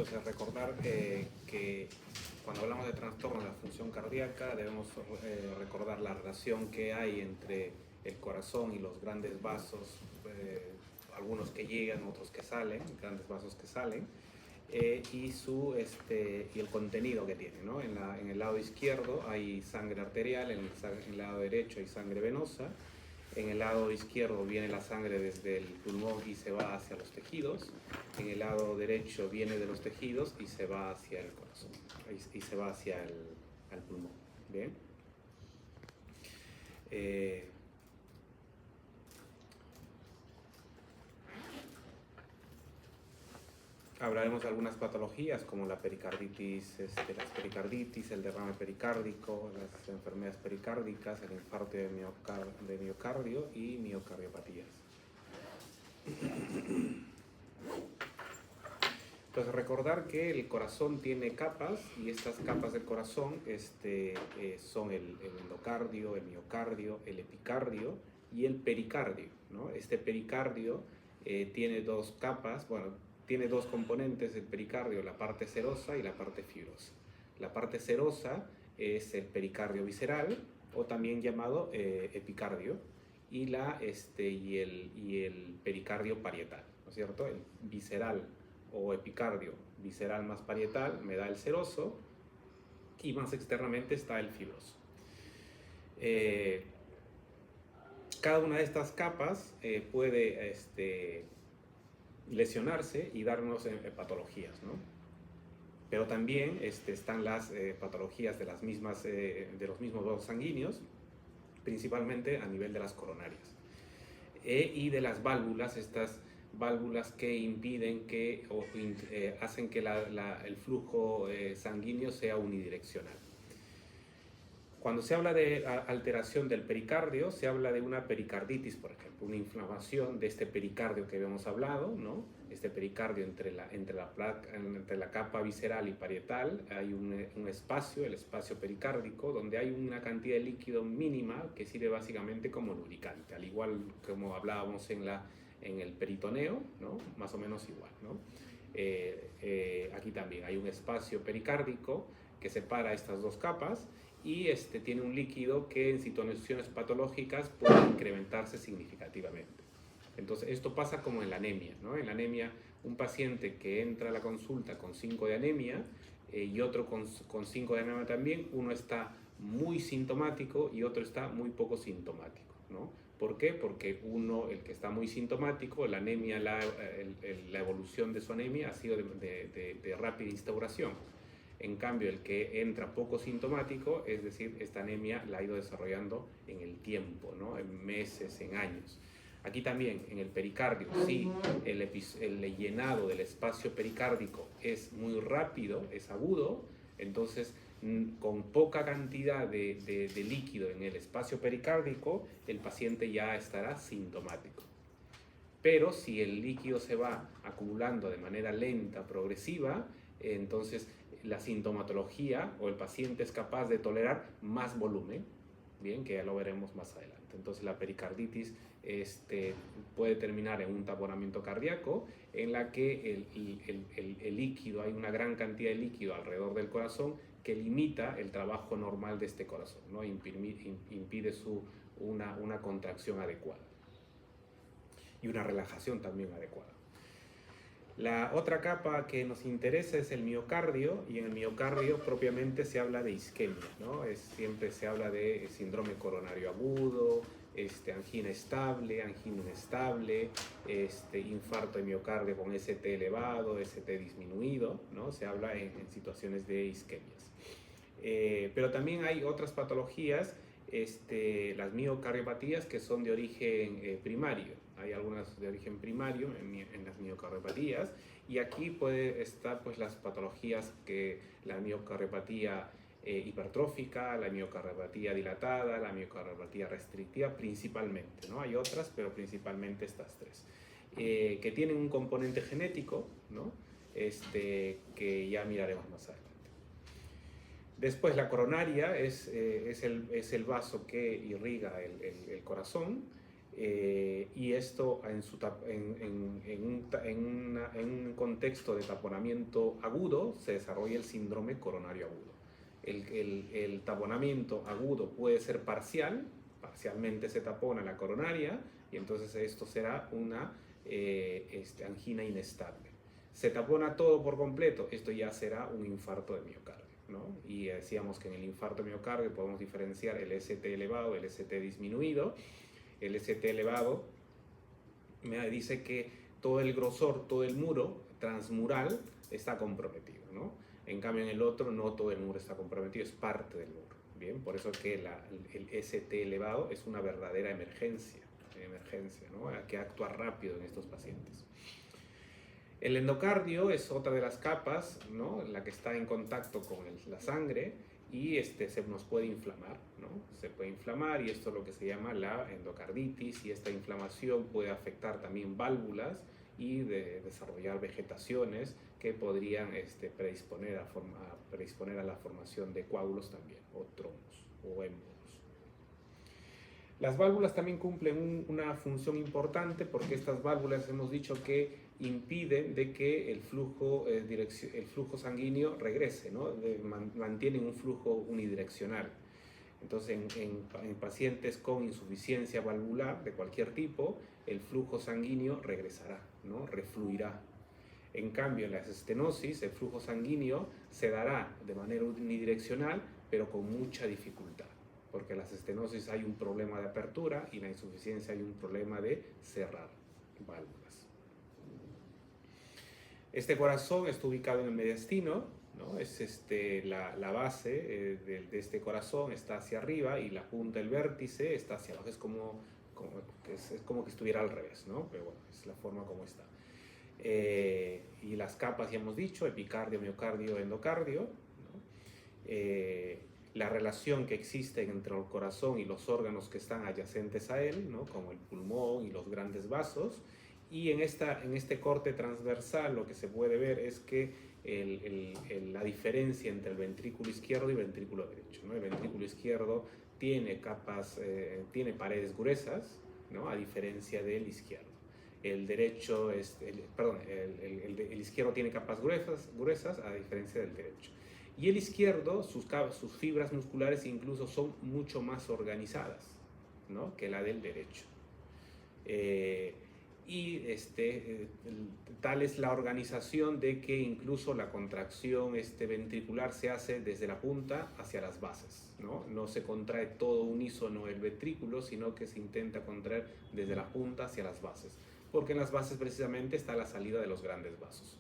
Entonces, recordar que cuando hablamos de trastorno de la función cardíaca debemos recordar la relación que hay entre el corazón y los grandes vasos, algunos que llegan, otros que salen, grandes vasos que salen, y el contenido que tiene, ¿no? En el lado izquierdo hay sangre arterial, en el lado derecho hay sangre venosa. En el lado izquierdo viene la sangre desde el pulmón y se va hacia los tejidos. En el lado derecho viene de los tejidos y se va hacia el corazón y se va hacia el pulmón. ¿Bien? Hablaremos de algunas patologías como la pericarditis, las pericarditis, el derrame pericárdico, las enfermedades pericárdicas, el infarto de miocardio y miocardiopatías. Entonces, recordar que el corazón tiene capas y estas capas del corazón son el endocardio, el miocardio, el epicardio y el pericardio, ¿no? Este pericardio tiene dos capas, bueno, tiene dos componentes el pericardio, la parte serosa y la parte fibrosa. La parte serosa es el pericardio visceral o también llamado epicardio y el pericardio parietal, ¿no es cierto? El visceral o epicardio visceral más parietal me da el seroso y más externamente está el fibroso. Cada una de estas capas puede lesionarse y darnos patologías, ¿no? Pero también están las patologías de los mismos vasos sanguíneos, principalmente a nivel de las coronarias y de las válvulas, estas válvulas que impiden hacen que el flujo sanguíneo sea unidireccional. Cuando se habla de alteración del pericardio, se habla de una pericarditis, por ejemplo, una inflamación de este pericardio que habíamos hablado, ¿no? Este pericardio entre la capa visceral y parietal hay un espacio, el espacio pericárdico, donde hay una cantidad de líquido mínima que sirve básicamente como lubricante, al igual como hablábamos en el peritoneo, ¿no? Más o menos igual, ¿no? Aquí también hay un espacio pericárdico que separa estas dos capas y tiene un líquido que en situaciones patológicas puede incrementarse significativamente. Entonces, esto pasa como en la anemia, ¿no? En la anemia, un paciente que entra a la consulta con 5 de anemia y otro con 5 de anemia también, uno está muy sintomático y otro está muy poco sintomático, ¿no? ¿Por qué? Porque el que está muy sintomático, la anemia, la evolución de su anemia ha sido de rápida instauración. En cambio, el que entra poco sintomático, es decir, esta anemia la ha ido desarrollando en el tiempo, ¿no? En meses, en años. Aquí también, en el pericardio, si el llenado del espacio pericárdico es muy rápido, es agudo, entonces con poca cantidad de líquido en el espacio pericárdico, el paciente ya estará sintomático. Pero si el líquido se va acumulando de manera lenta, progresiva, entonces la sintomatología o el paciente es capaz de tolerar más volumen, bien, que ya lo veremos más adelante. Entonces la pericarditis puede terminar en un taponamiento cardíaco en la que el líquido, hay una gran cantidad de líquido alrededor del corazón que limita el trabajo normal de este corazón, ¿no? Impide una contracción adecuada y una relajación también adecuada. La otra capa que nos interesa es el miocardio, y en el miocardio propiamente se habla de isquemia, ¿no? Siempre se habla de síndrome coronario agudo, angina estable, angina inestable, infarto de miocardio con ST elevado, ST disminuido, ¿no? Se habla en situaciones de isquemias. Pero también hay otras patologías, las miocardiopatías que son de origen primario. Hay algunas de origen primario en las miocardiopatías, y aquí puede estar pues las patologías que la miocardiopatía hipertrófica, la miocardiopatía dilatada, la miocardiopatía restrictiva principalmente, ¿no? Hay otras, pero principalmente estas tres, que tienen un componente genético, ¿no? Que ya miraremos más adelante. Después la coronaria es el vaso que irriga el corazón. Y esto en un contexto de taponamiento agudo se desarrolla el síndrome coronario agudo. El taponamiento agudo puede ser parcial, parcialmente se tapona la coronaria y entonces esto será una angina inestable. Se tapona todo por completo, esto ya será un infarto de miocardio, ¿no? Y decíamos que en el infarto de miocardio podemos diferenciar el ST elevado, el ST disminuido. El ST elevado me dice que todo el grosor, todo el muro transmural está comprometido, ¿no? En cambio en el otro no todo el muro está comprometido, es parte del muro. Bien, por eso que el ST elevado es una verdadera emergencia, ¿no? Que actúa rápido en estos pacientes. El endocardio es otra de las capas, ¿no? La que está en contacto con la sangre y se nos puede inflamar, ¿no? Se puede inflamar y esto es lo que se llama la endocarditis y esta inflamación puede afectar también válvulas y desarrollar vegetaciones que podrían predisponer a la formación de coágulos también, o trombos o émbolos. Las válvulas también cumplen una función importante porque estas válvulas hemos dicho que impiden de que el flujo sanguíneo regrese, ¿no? Mantienen un flujo unidireccional. Entonces, en pacientes con insuficiencia valvular de cualquier tipo, el flujo sanguíneo regresará, ¿no? Refluirá. En cambio, en la estenosis, el flujo sanguíneo se dará de manera unidireccional, pero con mucha dificultad, porque en las estenosis hay un problema de apertura y en la insuficiencia hay un problema de cerrar válvulas. Este corazón está ubicado en el mediastino, ¿no? Es la base de este corazón está hacia arriba y la punta, el vértice, está hacia abajo. Es como que estuviera al revés, ¿no? Pero bueno, es la forma como está. Y las capas ya hemos dicho, epicardio, miocardio, endocardio, ¿no? La relación que existe entre el corazón y los órganos que están adyacentes a él, ¿no? Como el pulmón y los grandes vasos. Y en este corte transversal lo que se puede ver es que la diferencia entre el ventrículo izquierdo y el ventrículo derecho, ¿no? El ventrículo izquierdo tiene paredes gruesas, ¿no? A diferencia del izquierdo. El derecho el izquierdo tiene capas gruesas a diferencia del derecho. Y el izquierdo, sus fibras musculares incluso son mucho más organizadas, ¿no? Que la del derecho. Tal es la organización de que incluso la contracción ventricular se hace desde la punta hacia las bases, ¿no? No se contrae todo unísono el ventrículo, sino que se intenta contraer desde la punta hacia las bases, porque en las bases precisamente está la salida de los grandes vasos.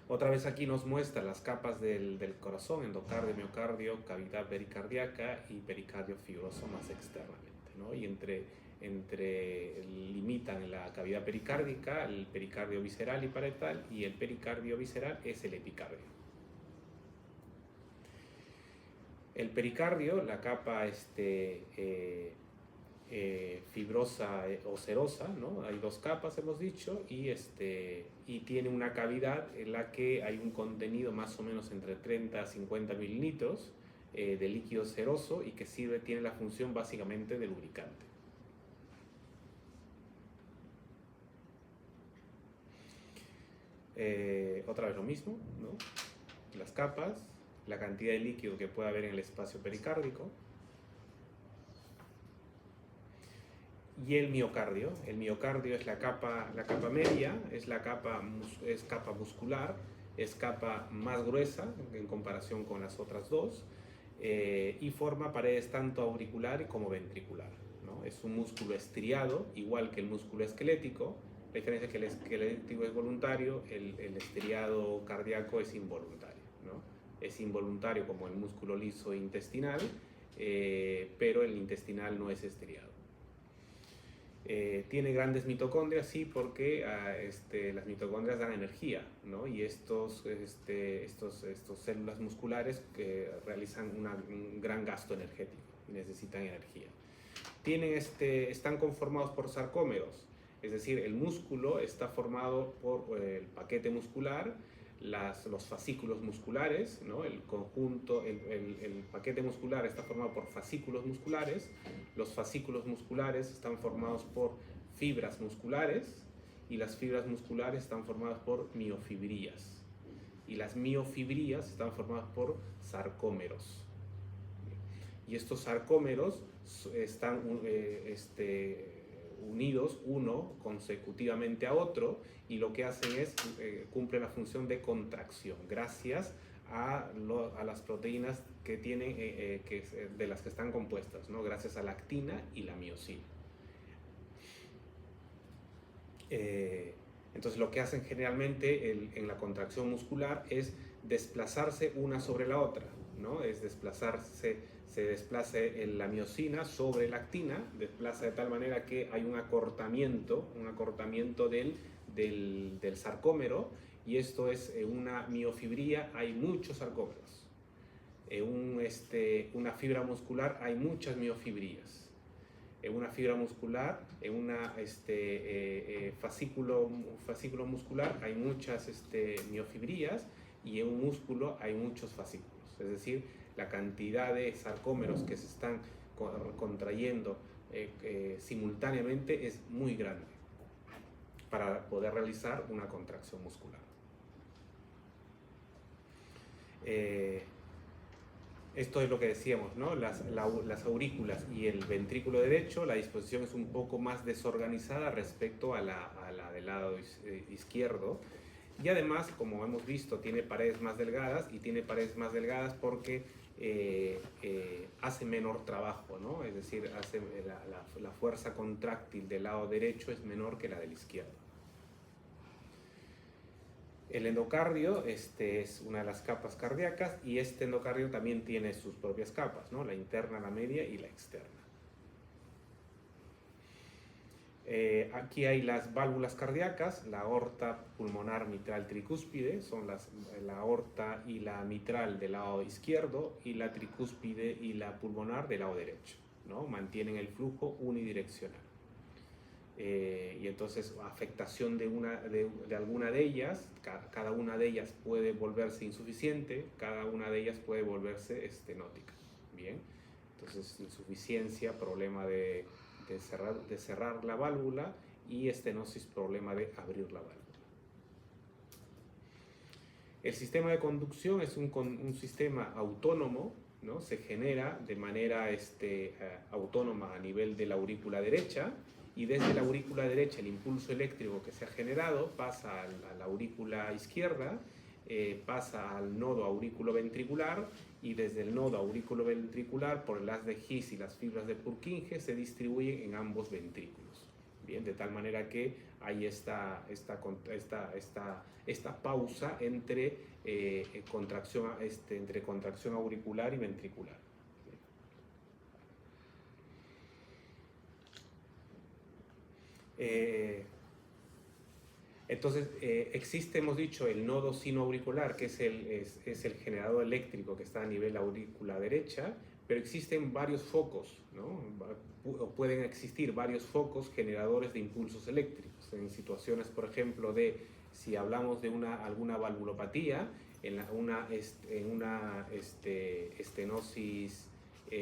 Otra vez aquí nos muestra las capas del corazón, endocardio, miocardio, cavidad pericardíaca y pericardio fibroso más externamente, ¿no? Y limitan la cavidad pericárdica, el pericardio visceral y parietal, y el pericardio visceral es el epicardio. El pericardio, la capa fibrosa o serosa, ¿no? Hay dos capas, hemos dicho, y tiene una cavidad en la que hay un contenido más o menos entre 30 a 50 mililitros de líquido seroso y que tiene la función básicamente de lubricante. Otra vez lo mismo, ¿no? Las capas, la cantidad de líquido que puede haber en el espacio pericárdico. Y el miocardio es la capa media, es capa muscular, es capa más gruesa en comparación con las otras dos, y forma paredes tanto auricular como ventricular, ¿no? Es un músculo estriado, igual que el músculo esquelético. La diferencia es que el esquelético es voluntario, el estriado cardíaco es involuntario, ¿no? Es involuntario como el músculo liso intestinal, pero el intestinal no es estriado. Tiene grandes mitocondrias, sí, porque las mitocondrias dan energía, ¿no? Y estos células musculares que realizan un gran gasto energético y necesitan energía. Están conformados por sarcómeros, es decir, el músculo está formado por el paquete muscular, los fascículos musculares, ¿no? El conjunto, el paquete muscular está formado por fascículos musculares. Los fascículos musculares están formados por fibras musculares y las fibras musculares están formadas por miofibrillas. Y las miofibrillas están formadas por sarcómeros. Y estos sarcómeros están unidos uno consecutivamente a otro, y lo que hacen es cumple la función de contracción gracias a las proteínas que tienen, de las que están compuestas, ¿no? Gracias a la actina y la miosina. Entonces lo que hacen generalmente en la contracción muscular es desplazarse una sobre la otra, ¿no? Es se desplaza la miosina sobre la actina, desplaza de tal manera que hay un acortamiento del sarcómero, y esto es una miofibrilla, hay muchos sarcómeros. Una fibra muscular hay muchas miofibrillas. En una fibra muscular, en un fascículo muscular hay muchas miofibrillas, y en un músculo hay muchos fascículos. Es decir, la cantidad de sarcómeros que se están contrayendo simultáneamente es muy grande para poder realizar una contracción muscular. Esto es lo que decíamos, ¿no? Las aurículas y el ventrículo derecho, la disposición es un poco más desorganizada respecto a la del lado izquierdo. Y además, como hemos visto, tiene paredes más delgadas, y tiene paredes más delgadas porque hace menor trabajo, ¿no? Es decir, la fuerza contráctil del lado derecho es menor que la del izquierdo. El endocardio es una de las capas cardíacas, y este endocardio también tiene sus propias capas, ¿no? La interna, la media y la externa. Aquí hay las válvulas cardíacas, la aorta pulmonar mitral tricúspide, son la aorta y la mitral del lado izquierdo, y la tricúspide y la pulmonar del lado derecho, ¿no? Mantienen el flujo unidireccional. Y entonces afectación de alguna de ellas, cada una de ellas puede volverse insuficiente, cada una de ellas puede volverse estenótica. Bien, entonces insuficiencia, problema de cerrar la válvula, y estenosis, problema de abrir la válvula. El sistema de conducción es un sistema autónomo, ¿no? Se genera de manera autónoma a nivel de la aurícula derecha, y desde la aurícula derecha el impulso eléctrico que se ha generado pasa a la aurícula izquierda, pasa al nodo aurículo-ventricular, y desde el nodo aurículo-ventricular, por el haz de His y las fibras de Purkinje, se distribuyen en ambos ventrículos. Bien, de tal manera que hay esta pausa entre contracción auricular y ventricular. Entonces, existe, hemos dicho, el nodo sinoauricular, que es el generador eléctrico que está a nivel aurícula derecha, pero existen varios focos, ¿no? Pueden existir varios focos generadores de impulsos eléctricos. En situaciones, por ejemplo, si hablamos de alguna valvulopatía, en una estenosis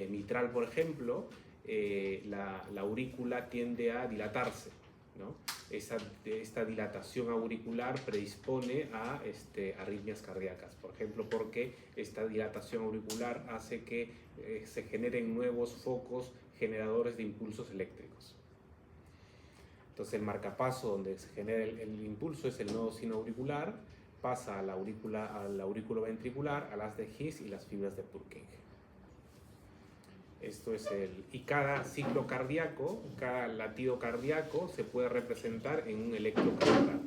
mitral, por ejemplo, la aurícula tiende a dilatarse, ¿no? Esta dilatación auricular predispone a arritmias cardíacas, por ejemplo, porque esta dilatación auricular hace que se generen nuevos focos generadores de impulsos eléctricos. Entonces el marcapaso donde se genera el impulso es el nodo sinoauricular, pasa al aurículo ventricular, a las de His y las fibras de Purkinje. Esto es y cada ciclo cardíaco, cada latido cardíaco se puede representar en un electrocardiograma.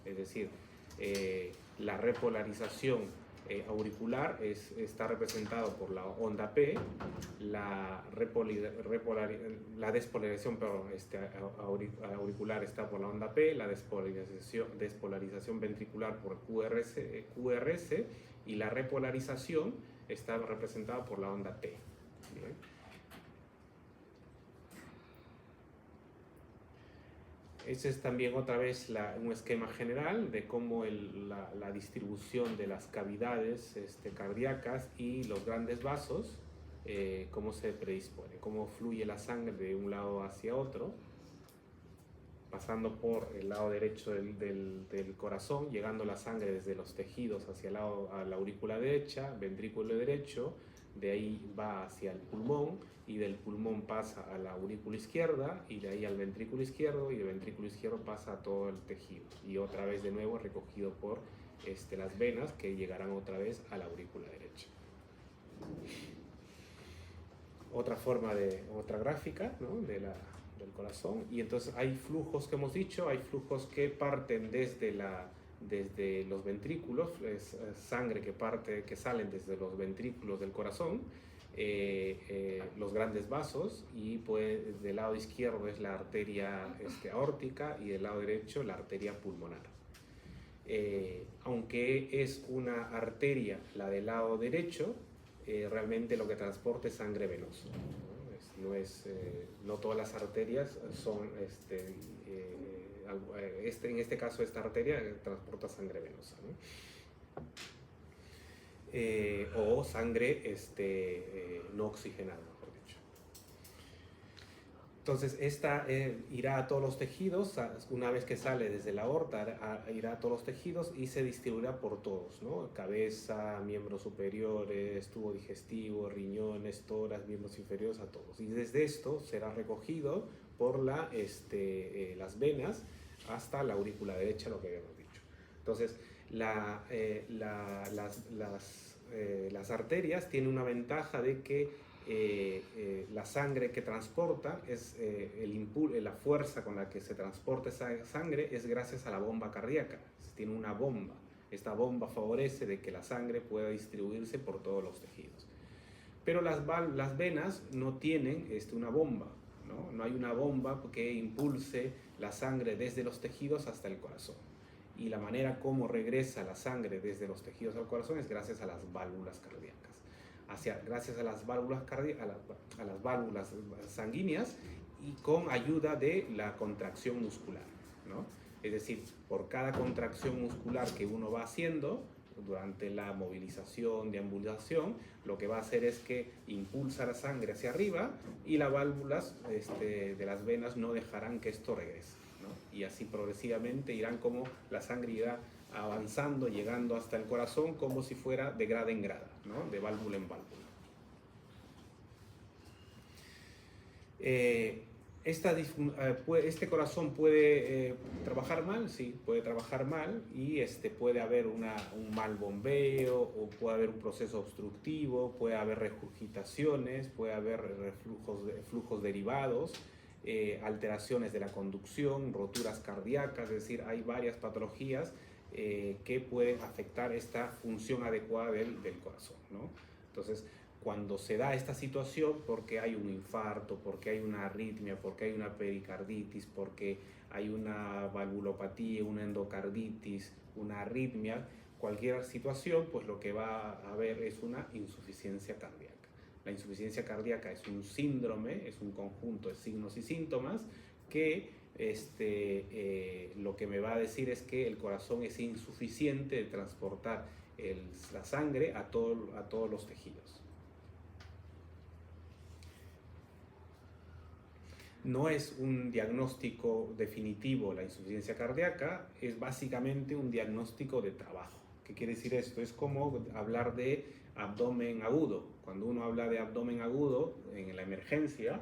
Es decir, la repolarización auricular está representado por la onda P, la despolarización auricular está por la onda P, la despolarización ventricular por QRS, y la repolarización está representada por la onda T. Bien. Ese es también otra vez un esquema general de cómo la distribución de las cavidades cardíacas y los grandes vasos, cómo se predispone, cómo fluye la sangre de un lado hacia otro, pasando por el lado derecho del corazón, llegando la sangre desde los tejidos hacia a la aurícula derecha, ventrículo derecho, de ahí va hacia el pulmón y del pulmón pasa a la aurícula izquierda y de ahí al ventrículo izquierdo y del ventrículo izquierdo pasa a todo el tejido y otra vez de nuevo recogido por las venas que llegarán otra vez a la aurícula derecha. Otra gráfica, ¿no? del corazón, y entonces hay flujos que hemos dicho, hay flujos que parten desde los ventrículos, es sangre que salen desde los ventrículos del corazón, los grandes vasos, y pues del lado izquierdo es la arteria aórtica y del lado derecho la arteria pulmonar. Aunque es una arteria la del lado derecho, realmente lo que transporta es sangre venosa. No todas las arterias son, en este caso esta arteria transporta sangre venosa, ¿no? O sangre no oxigenada, mejor dicho. Entonces esta irá a todos los tejidos, una vez que sale desde la aorta irá a todos los tejidos y se distribuirá por todos, ¿no? Cabeza, miembros superiores, tubo digestivo, riñones, tórax, miembros inferiores, a todos. Y desde esto será recogido por las venas hasta la aurícula derecha, lo que habíamos dicho. Entonces las arterias tienen una ventaja de que la sangre que transporta la fuerza con la que se transporta esa sangre es gracias a la bomba cardíaca. Tiene una bomba. Esta bomba favorece de que la sangre pueda distribuirse por todos los tejidos. Pero las venas no tienen una bomba, ¿no? No hay una bomba que impulse la sangre desde los tejidos hasta el corazón. Y la manera como regresa la sangre desde los tejidos al corazón es gracias a las válvulas cardíacas. Gracias a las válvulas a las válvulas sanguíneas y con ayuda de la contracción muscular, ¿no? Es decir, por cada contracción muscular que uno va haciendo durante la movilización, deambulación, lo que va a hacer es que impulsa la sangre hacia arriba y las válvulas de las venas no dejarán que esto regrese, ¿no? Y así progresivamente irán como la sangre irá avanzando, llegando hasta el corazón como si fuera de grada en grada, ¿no? De válvula en válvula. Este corazón puede trabajar mal, sí, puede trabajar mal y puede haber un mal bombeo o puede haber un proceso obstructivo, puede haber regurgitaciones, puede haber flujos derivados, alteraciones de la conducción, roturas cardíacas, es decir, hay varias patologías que pueden afectar esta función adecuada del corazón, ¿no? Entonces, cuando se da esta situación, porque hay un infarto, porque hay una arritmia, porque hay una pericarditis, porque hay una valvulopatía, una endocarditis, una arritmia, cualquier situación, pues lo que va a haber es una insuficiencia cardíaca. La insuficiencia cardíaca es un síndrome, es un conjunto de signos y síntomas que lo que me va a decir es que el corazón es insuficiente de transportar la sangre a todos los tejidos. No es un diagnóstico definitivo la insuficiencia cardíaca, es básicamente un diagnóstico de trabajo. ¿Qué quiere decir esto? Es como hablar de abdomen agudo. Cuando uno habla de abdomen agudo en la emergencia,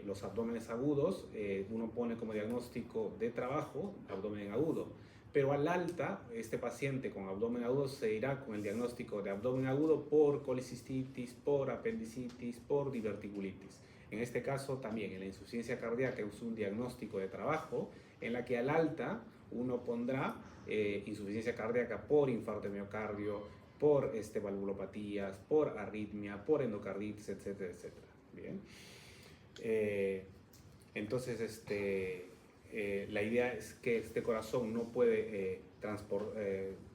los abdómenes agudos, uno pone como diagnóstico de trabajo abdomen agudo. Pero al alta, este paciente con abdomen agudo se irá con el diagnóstico de abdomen agudo por colicistitis, por apendicitis, por diverticulitis. En este caso también en la insuficiencia cardíaca es un diagnóstico de trabajo en la que al alta uno pondrá insuficiencia cardíaca por infarto de miocardio, por valvulopatías, por arritmia, por endocarditis, etcétera, etcétera. Bien. Entonces, la idea es que este corazón no puede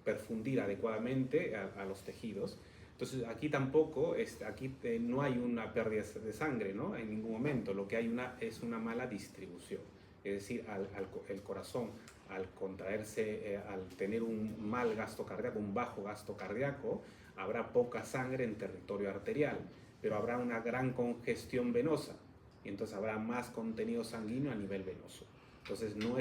perfundir adecuadamente a los tejidos. Entonces, aquí tampoco, no hay una pérdida de sangre, ¿no? En ningún momento. Lo que hay es una mala distribución. Es decir, el corazón al contraerse, al tener un mal gasto cardíaco, un bajo gasto cardíaco, habrá poca sangre en territorio arterial, pero habrá una gran congestión venosa y entonces habrá más contenido sanguíneo a nivel venoso. Entonces no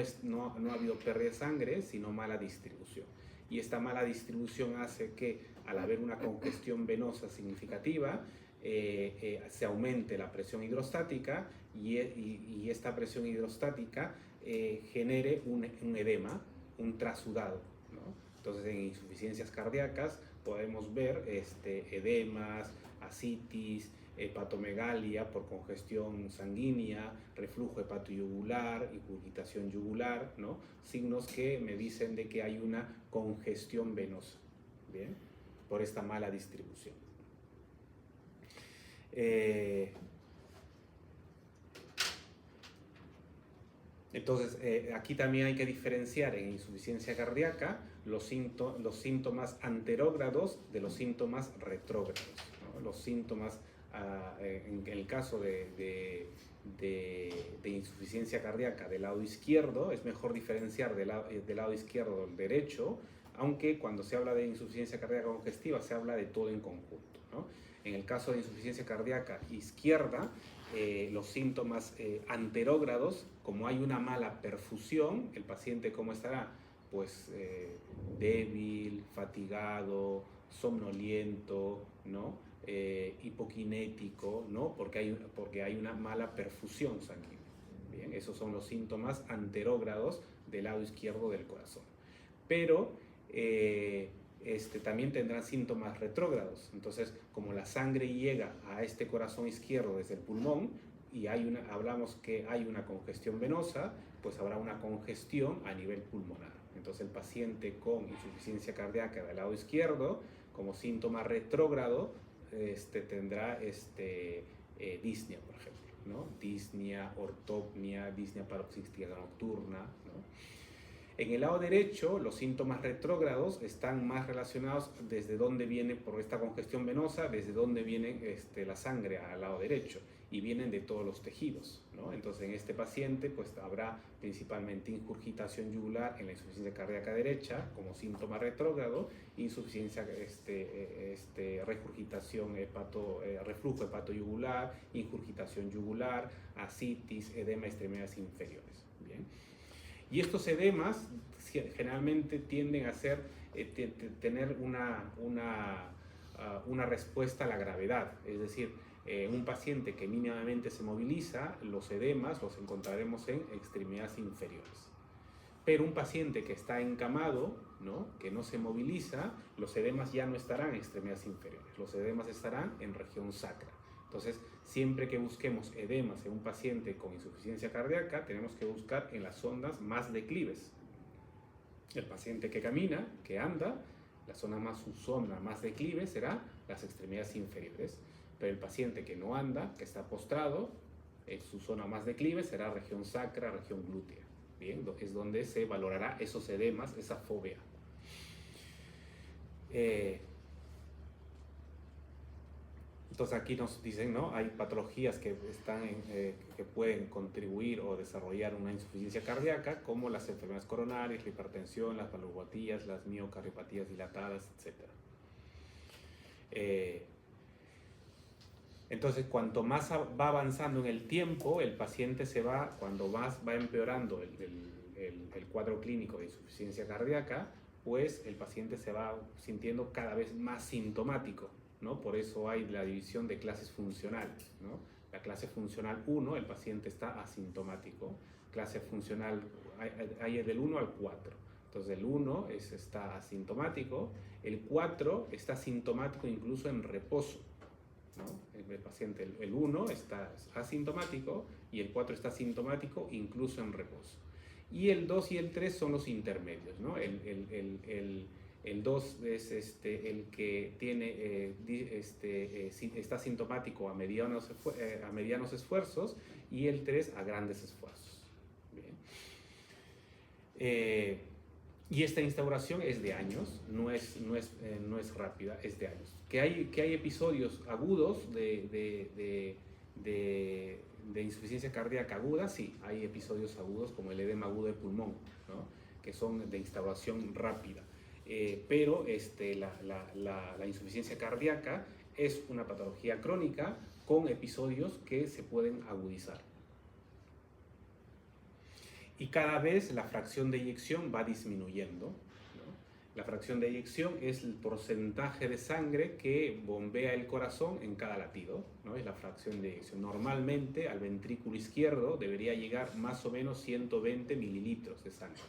ha habido pérdida de sangre, sino mala distribución. Y esta mala distribución hace que al haber una congestión venosa significativa, se aumente la presión hidrostática y esta presión hidrostática genere un edema, un trasudado, ¿no? Entonces en insuficiencias cardíacas podemos ver edemas, ascitis, hepatomegalia por congestión sanguínea, reflujo hepatoyugular, ingurgitación yugular, ¿no? Signos que me dicen de que hay una congestión venosa, ¿bien? Por esta mala distribución. Entonces, aquí también hay que diferenciar en insuficiencia cardíaca los síntomas anterógrados de los síntomas retrógrados, ¿no? Los síntomas, en el caso de insuficiencia cardíaca del lado izquierdo, es mejor diferenciar del lado izquierdo del derecho, aunque cuando se habla de insuficiencia cardíaca congestiva se habla de todo en conjunto, ¿no? En el caso de insuficiencia cardíaca izquierda, los síntomas anterógrados, como hay una mala perfusión, el paciente ¿cómo estará? Pues débil, fatigado, somnoliento, ¿no? Hipokinético, ¿no? Porque hay una mala perfusión sanguínea. Bien, esos son los síntomas anterógrados del lado izquierdo del corazón. Pero también tendrán síntomas retrógrados. Entonces, como la sangre llega a este corazón izquierdo desde el pulmón y hablamos que hay una congestión venosa, pues habrá una congestión a nivel pulmonar. Entonces, el paciente con insuficiencia cardíaca del lado izquierdo, como síntoma retrógrado, tendrá disnea, por ejemplo, ¿no? Disnea, ortopnia, disnea paroxística nocturna, ¿no? En el lado derecho, los síntomas retrógrados están más relacionados desde dónde viene, por esta congestión venosa, desde dónde viene la sangre al lado derecho, y vienen de todos los tejidos, ¿no? Entonces, en este paciente, pues habrá principalmente ingurgitación yugular en la insuficiencia cardíaca derecha como síntoma retrógrado, insuficiencia, regurgitación reflujo hepatoyugular, ingurgitación yugular, ascitis, edema de extremidades inferiores. Bien. Y estos edemas generalmente tienden a tener una respuesta a la gravedad. Es decir, un paciente que mínimamente se moviliza, los edemas los encontraremos en extremidades inferiores. Pero un paciente que está encamado, ¿no? Que no se moviliza, los edemas ya no estarán en extremidades inferiores. Los edemas estarán en región sacra. Entonces, siempre que busquemos edemas en un paciente con insuficiencia cardíaca, tenemos que buscar en las zonas más declives. El paciente que camina, que anda, su zona más declive será las extremidades inferiores. Pero el paciente que no anda, que está postrado, su zona más declive será región sacra, región glútea. Bien, es donde se valorará esos edemas, esa fobia. Entonces aquí nos dicen, ¿no? Hay patologías que pueden contribuir o desarrollar una insuficiencia cardíaca, como las enfermedades coronarias, la hipertensión, las valvulopatías, las miocardiopatías dilatadas, etc. Entonces, cuanto más va avanzando en el tiempo, el paciente cuando más va empeorando el cuadro clínico de insuficiencia cardíaca, pues el paciente se va sintiendo cada vez más sintomático, ¿no? Por eso hay la división de clases funcionales, ¿no? La clase funcional 1, el paciente está asintomático. Clase funcional, hay del 1 al 4. Entonces el 1 está asintomático, el 4 está sintomático incluso en reposo, ¿no? El paciente, el 1 está asintomático y el 4 está asintomático incluso en reposo. Y el 2 y el 3 son los intermedios, ¿no? El 2 es el que está sintomático a medianos esfuerzos y el 3 a grandes esfuerzos. Bien. Y esta instauración es de años, no es rápida, es de años. Que hay episodios agudos de insuficiencia cardíaca aguda, sí, hay episodios agudos como el edema agudo de pulmón, ¿no? Que son de instauración rápida. Pero la insuficiencia cardíaca es una patología crónica con episodios que se pueden agudizar. Y cada vez la fracción de eyección va disminuyendo, ¿no? La fracción de eyección es el porcentaje de sangre que bombea el corazón en cada latido, ¿no? Es la fracción de eyección. Normalmente al ventrículo izquierdo debería llegar más o menos 120 mililitros de sangre.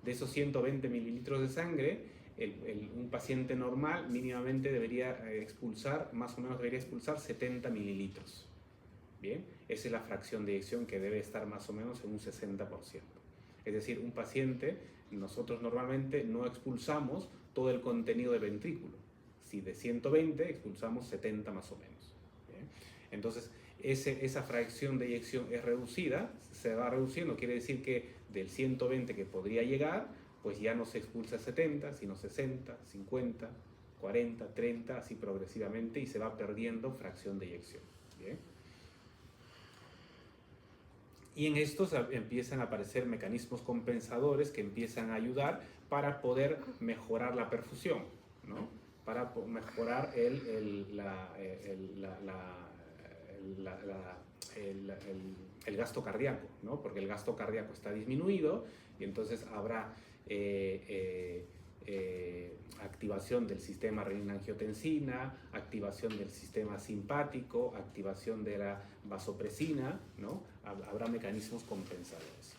De esos 120 mililitros de sangre, un paciente normal mínimamente debería expulsar, más o menos debería expulsar 70 mililitros. Bien, esa es la fracción de eyección que debe estar más o menos en un 60%. Es decir, un paciente, nosotros normalmente no expulsamos todo el contenido del ventrículo. Si de 120 expulsamos 70 más o menos. Bien. Entonces, esa fracción de eyección es reducida, se va reduciendo, quiere decir que del 120 que podría llegar, pues ya no se expulsa 70, sino 60, 50, 40, 30, así progresivamente, y se va perdiendo fracción de eyección. Bien. Y en estos empiezan a aparecer mecanismos compensadores que empiezan a ayudar para poder mejorar la perfusión, ¿no? Para mejorar el gasto cardíaco, ¿no? Porque el gasto cardíaco está disminuido y entonces habrá activación del sistema renina-angiotensina, activación del sistema simpático, activación de la vasopresina, ¿no? Habrá mecanismos compensadores.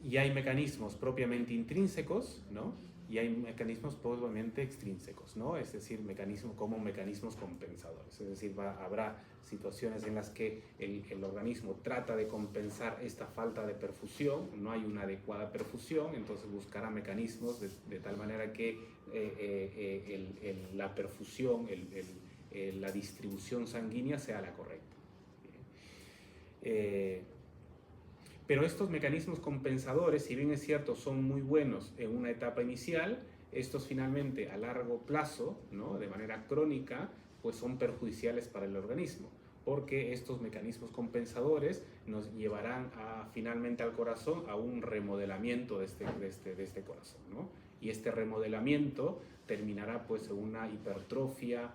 Y hay mecanismos propiamente intrínsecos, ¿no? Y hay mecanismos propiamente extrínsecos, ¿no? Es decir, mecanismos compensadores. Es decir, habrá situaciones en las que el organismo trata de compensar esta falta de perfusión, no hay una adecuada perfusión, entonces buscará mecanismos de tal manera que la perfusión, la distribución sanguínea sea la correcta. Pero estos mecanismos compensadores, si bien es cierto, son muy buenos en una etapa inicial, estos finalmente a largo plazo, ¿no? De manera crónica, pues son perjudiciales para el organismo, porque estos mecanismos compensadores nos llevarán finalmente al corazón a un remodelamiento de este corazón, ¿no? Y este remodelamiento terminará pues en una hipertrofia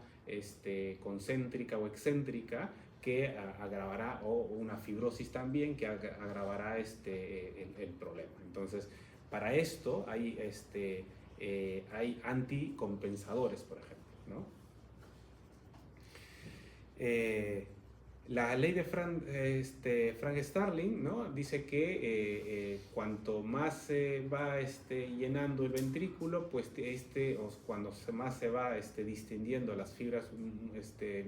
concéntrica o excéntrica, que agravará, o una fibrosis también, que agravará el problema. Entonces, para esto hay anticompensadores, por ejemplo, ¿no? La ley de Frank Starling, ¿no? Dice que cuanto más se va llenando el ventrículo, pues cuando más se va distendiendo las fibras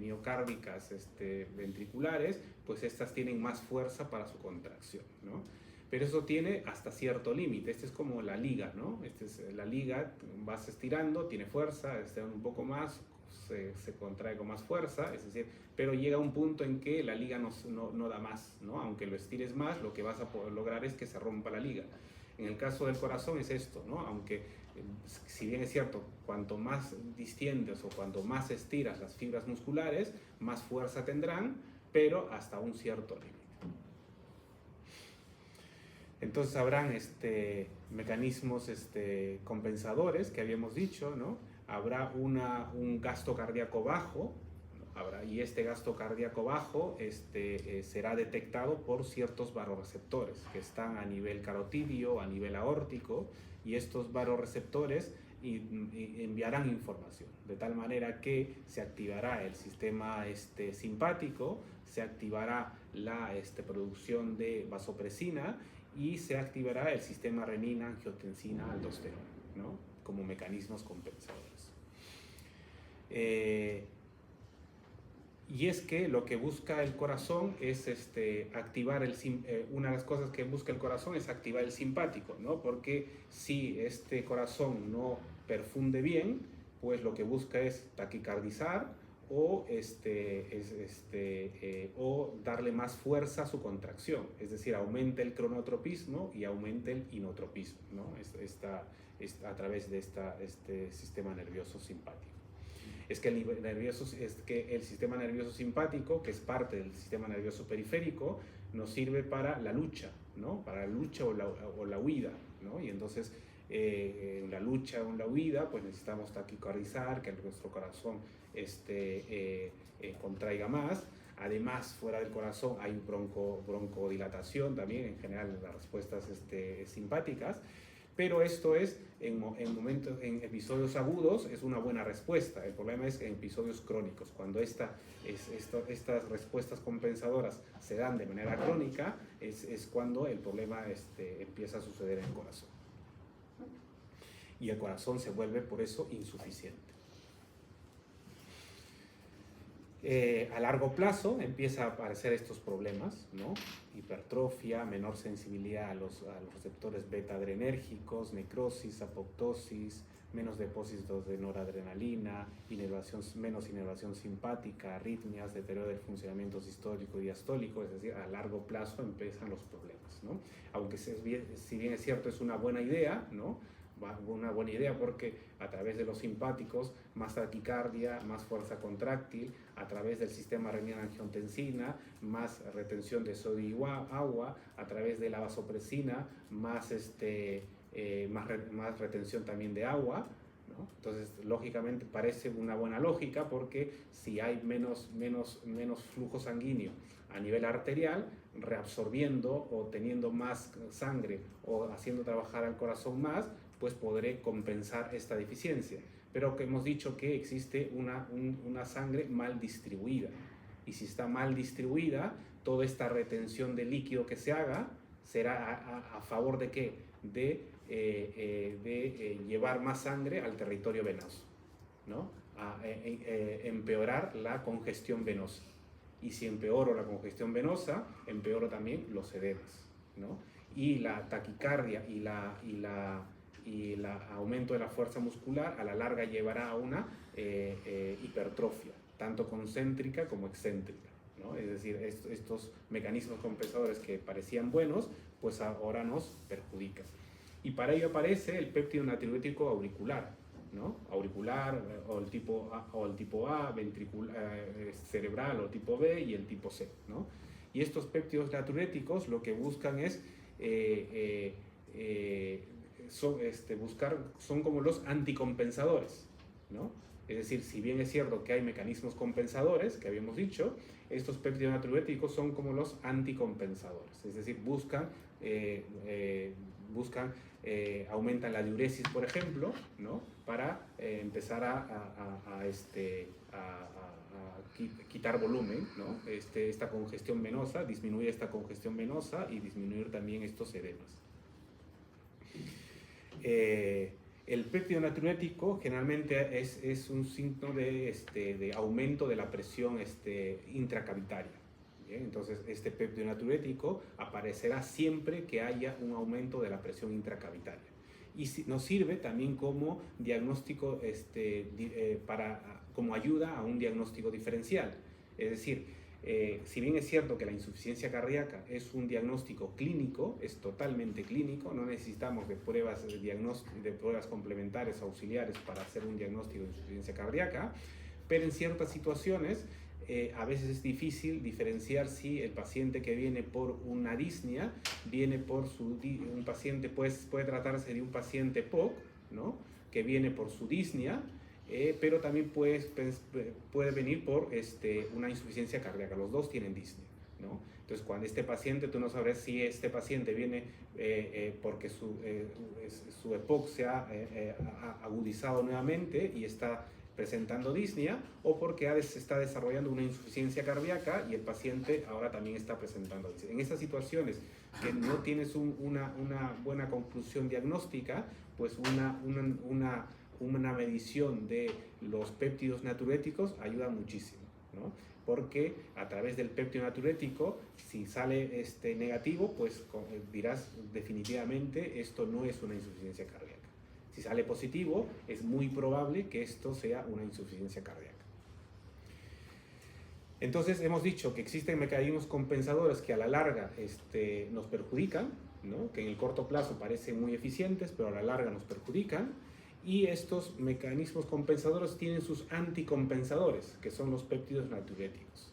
miocárdicas ventriculares, pues estas tienen más fuerza para su contracción, ¿no? Pero eso tiene hasta cierto límite. Este es como la liga, ¿no? La liga, vas estirando, tiene fuerza, un poco más, se contrae con más fuerza, es decir, pero llega un punto en que la liga no da más, ¿no? Aunque lo estires más, lo que vas a poder lograr es que se rompa la liga. En el caso del corazón es esto, ¿no? Aunque, si bien es cierto, cuanto más distiendes o cuanto más estiras las fibras musculares, más fuerza tendrán, pero hasta un cierto límite. Entonces habrán mecanismos compensadores que habíamos dicho, ¿no? Habrá un gasto cardíaco bajo, y este gasto cardíaco bajo será detectado por ciertos vasoreceptores que están a nivel carotidio, a nivel aórtico, y estos vasoreceptores enviarán información, de tal manera que se activará el sistema simpático, se activará la producción de vasopresina y se activará el sistema renina-angiotensina-aldosterona, ¿no? Como mecanismos compensadores. Y es que lo que busca el corazón es activar una de las cosas que busca el corazón es activar el simpático, ¿no? Porque si este corazón no perfunde bien, pues lo que busca es taquicardizar o darle más fuerza a su contracción, es decir, aumenta el cronotropismo y aumenta el inotropismo, ¿no? A través de este sistema nervioso simpático. Es que el sistema nervioso simpático, que es parte del sistema nervioso periférico, nos sirve para la lucha, ¿no? Para la lucha o la huida, ¿no? Y entonces, en la lucha o en la huida, pues necesitamos taquicardizar, que nuestro corazón contraiga más. Además, fuera del corazón hay broncodilatación también, en general en las respuestas simpáticas, pero esto es en episodios agudos es una buena respuesta. El problema es en episodios crónicos, cuando estas respuestas compensadoras se dan de manera crónica, es cuando el problema empieza a suceder en el corazón. Y el corazón se vuelve por eso insuficiente. A largo plazo empieza a aparecer estos problemas, ¿no? Hipertrofia, menor sensibilidad a los receptores beta-adrenérgicos, necrosis, apoptosis, menos depósitos de noradrenalina, menos inervación simpática, arritmias, deterioro del funcionamiento sistólico y diastólico, es decir, a largo plazo empiezan los problemas, ¿no? Aunque si bien es cierto, es una buena idea, ¿no? Una buena idea porque a través de los simpáticos, más taquicardia, más fuerza contráctil, a través del sistema renina-angiotensina, más retención de sodio y agua, a través de la vasopresina, más retención también de agua, ¿no? Entonces, lógicamente parece una buena lógica porque si hay menos flujo sanguíneo a nivel arterial, reabsorbiendo o teniendo más sangre o haciendo trabajar al corazón más, pues podré compensar esta deficiencia. Pero que hemos dicho que existe una sangre mal distribuida. Y si está mal distribuida, toda esta retención de líquido que se haga será a favor de ¿qué? De llevar más sangre al territorio venoso, ¿no? Empeorar la congestión venosa. Y si empeoro la congestión venosa, empeoro también los edemas, ¿no? Y la taquicardia y el aumento de la fuerza muscular a la larga llevará a una hipertrofia, tanto concéntrica como excéntrica, ¿no? Es decir, estos mecanismos compensadores que parecían buenos, pues ahora nos perjudican. Y para ello aparece el péptido natriurético auricular, ¿no? Auricular o el tipo A, ventricular, cerebral o tipo B y el tipo C, ¿no? Y estos péptidos natriuréticos lo que buscan es son como los anticompensadores, ¿no? Es decir, si bien es cierto que hay mecanismos compensadores, que habíamos dicho, estos péptidos natriuréticos son como los anticompensadores, es decir, aumentan la diuresis, por ejemplo, ¿no? Para empezar a quitar volumen, ¿no? Esta congestión venosa, disminuir esta congestión venosa y disminuir también estos edemas. El péptido natriurético generalmente es un signo de aumento de la presión intracavitaria. Bien, entonces este péptido natriurético aparecerá siempre que haya un aumento de la presión intracavitaria. Y nos sirve también como diagnóstico, como ayuda a un diagnóstico diferencial. Es decir, si bien es cierto que la insuficiencia cardíaca es un diagnóstico clínico, es totalmente clínico, no necesitamos de pruebas complementarias auxiliares para hacer un diagnóstico de insuficiencia cardíaca, pero en ciertas situaciones a veces es difícil diferenciar si el paciente que viene por una disnea viene por un paciente, puede tratarse de un paciente POC, ¿no? Que viene por su disnea, pero también puede venir por una insuficiencia cardíaca. Los dos tienen disnea, ¿no? Entonces, cuando este paciente, tú no sabrás si este paciente viene porque su EPOC se ha agudizado nuevamente y está presentando disnea, o porque se está desarrollando una insuficiencia cardíaca y el paciente ahora también está presentando disnea. En estas situaciones que no tienes una buena conclusión diagnóstica, pues una medición de los péptidos natriuréticos ayuda muchísimo, ¿no? Porque a través del péptido natriurético, si sale negativo, pues dirás definitivamente esto no es una insuficiencia cardíaca. Si sale positivo, es muy probable que esto sea una insuficiencia cardíaca. Entonces hemos dicho que existen mecanismos compensadores que a la larga nos perjudican, ¿no? Que en el corto plazo parecen muy eficientes, pero a la larga nos perjudican. Y estos mecanismos compensadores tienen sus anticompensadores, que son los péptidos natriuréticos.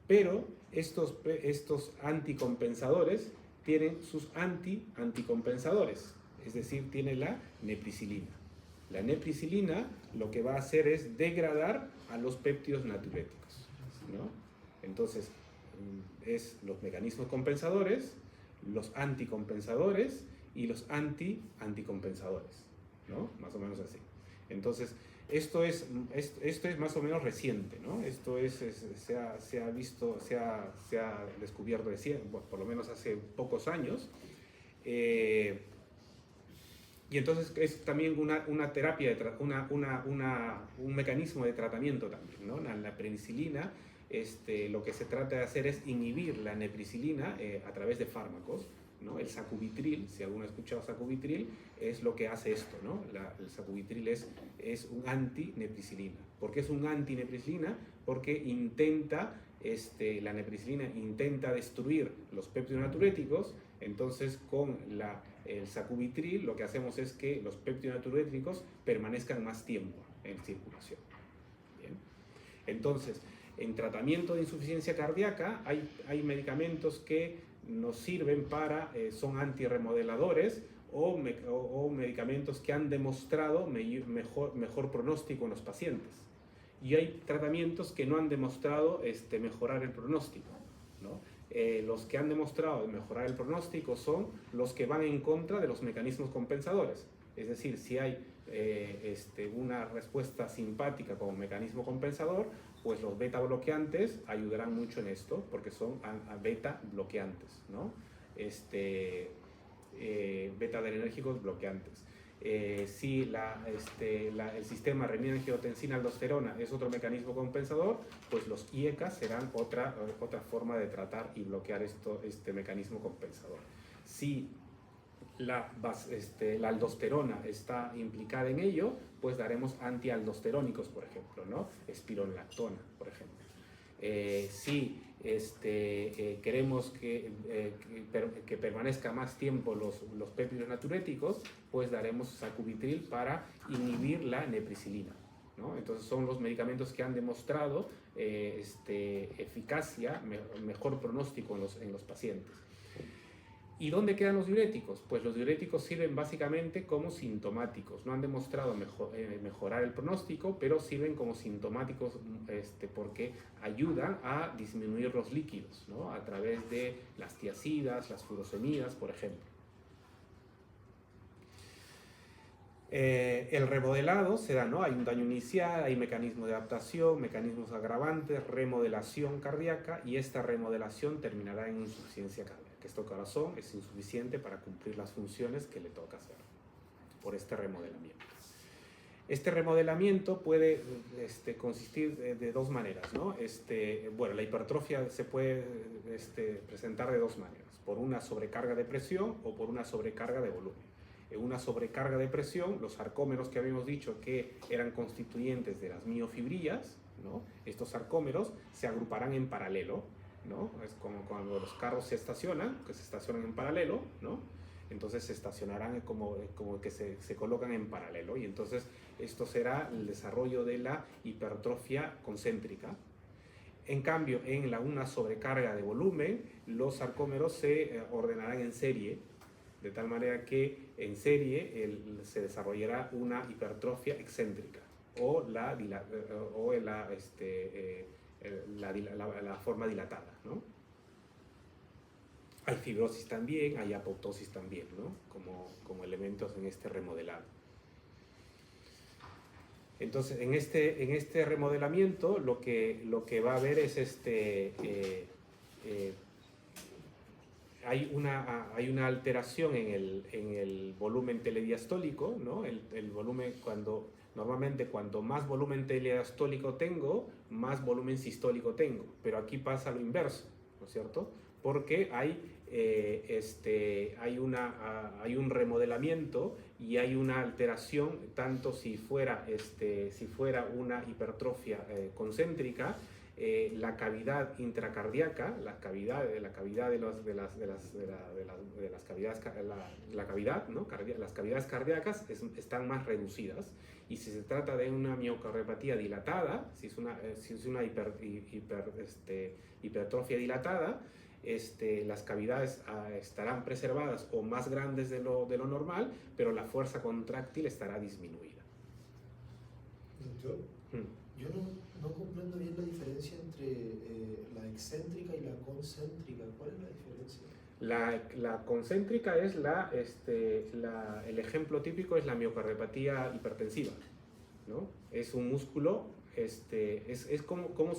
Pero estos anticompensadores tienen sus anticompensadores, es decir, tiene la nepricilina. La nepricilina lo que va a hacer es degradar a los péptidos natriuréticos, ¿no? Entonces, es los mecanismos compensadores, los anticompensadores y los anticompensadores, ¿no? Más o menos así. Entonces, esto es más o menos reciente, ¿no? Esto se ha visto, se ha descubierto por lo menos hace pocos años. Y entonces es también una terapia, un mecanismo de tratamiento también, ¿no? La penicilina, lo que se trata de hacer es inhibir la nepricilina a través de fármacos, ¿no? El sacubitril, si alguno ha escuchado sacubitril, es lo que hace esto, ¿no? El sacubitril es un antinepricilina. ¿Por qué es un antinepricilina? Porque la nepricilina intenta destruir los péptidos natriuréticos. Entonces, con el sacubitril lo que hacemos es que los péptidos natriuréticos permanezcan más tiempo en circulación. Bien. Entonces, en tratamiento de insuficiencia cardíaca hay medicamentos que nos sirven son antirremodeladores o medicamentos que han demostrado mejor pronóstico en los pacientes. Y hay tratamientos que no han demostrado mejorar el pronóstico, ¿no? Los que han demostrado mejorar el pronóstico son los que van en contra de los mecanismos compensadores. Es decir, si hay una respuesta simpática como mecanismo compensador, pues los beta bloqueantes ayudarán mucho en esto, porque son beta bloqueantes, ¿no? Beta adrenérgicos bloqueantes. Si el sistema renina-angiotensina-aldosterona es otro mecanismo compensador, pues los IECA serán otra forma de tratar y bloquear este mecanismo compensador. Si la aldosterona está implicada en ello, pues daremos antialdosterónicos, por ejemplo, ¿no? Espironolactona, por ejemplo. Si queremos que permanezca más tiempo los péptidos natriuréticos, pues daremos sacubitril para inhibir la nepricilina, ¿no? Entonces son los medicamentos que han demostrado eficacia, mejor pronóstico en los pacientes. ¿Y dónde quedan los diuréticos? Pues los diuréticos sirven básicamente como sintomáticos. No han demostrado mejorar el pronóstico, pero sirven como sintomáticos porque ayudan a disminuir los líquidos, ¿no? A través de las tiazidas, las furosemidas, por ejemplo. El remodelado se da, ¿no? Hay un daño inicial, hay mecanismos de adaptación, mecanismos agravantes, remodelación cardíaca, y esta remodelación terminará en insuficiencia cardíaca. Que este corazón es insuficiente para cumplir las funciones que le toca hacer por este remodelamiento. Este remodelamiento puede consistir de dos maneras, ¿no? Bueno, la hipertrofia se puede presentar de dos maneras, por una sobrecarga de presión o por una sobrecarga de volumen. En una sobrecarga de presión, los sarcómeros que habíamos dicho que eran constituyentes de las miofibrillas, ¿no? Estos sarcómeros se agruparán en paralelo, ¿no? Es como cuando los carros se estacionan en paralelo, ¿no? Entonces se estacionarán como que se colocan en paralelo, y entonces esto será el desarrollo de la hipertrofia concéntrica. En cambio, en una sobrecarga de volumen, los sarcómeros se ordenarán en serie, de tal manera que en serie se desarrollará una hipertrofia excéntrica o la forma dilatada, ¿no? Hay fibrosis también, hay apoptosis también, ¿no? Como elementos en este remodelado. Entonces, en este remodelamiento lo que va a haber es hay una alteración en el volumen telediastólico, ¿no? El volumen, normalmente cuanto más volumen telediastólico tengo, más volumen sistólico tengo, pero aquí pasa lo inverso, ¿no es cierto? Porque hay un remodelamiento y hay una alteración, tanto si fuera una hipertrofia concéntrica, la cavidad intracardíaca, la cavidad de las cavidades, la cavidad, ¿no? Las cavidades cardíacas están más reducidas. Y si se trata de una miocardiopatía dilatada, si es una hipertrofia dilatada, las cavidades estarán preservadas o más grandes de lo normal, pero la fuerza contráctil estará disminuida. Doctor, yo no comprendo bien la diferencia entre la excéntrica y la concéntrica. ¿Cuál es la diferencia? La concéntrica es el ejemplo típico es la miocardiopatía hipertensiva, ¿no? Es un músculo, es cómo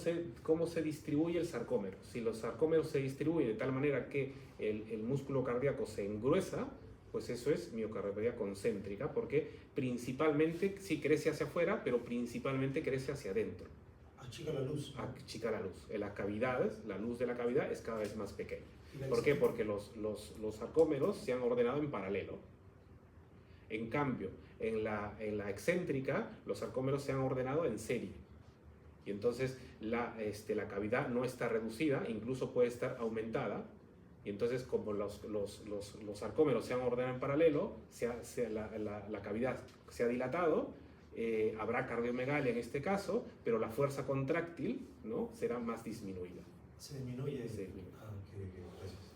se distribuye el sarcómero. Si los sarcómeros se distribuyen de tal manera que el músculo cardíaco se engruesa, pues eso es miocardiopatía concéntrica, porque principalmente sí crece hacia afuera, pero principalmente crece hacia adentro. Achica la luz. Achica la luz. En las cavidades, la luz de la cavidad es cada vez más pequeña. ¿Por qué? Porque los sarcómeros se han ordenado en paralelo. En cambio, en la excéntrica, los sarcómeros se han ordenado en serie. Y entonces la cavidad no está reducida, incluso puede estar aumentada. Y entonces, como los sarcómeros se han ordenado en paralelo, la cavidad se ha dilatado, habrá cardiomegalia en este caso, pero la fuerza contráctil, ¿no?, será más disminuida. Se disminuye. Se disminuye. Gracias.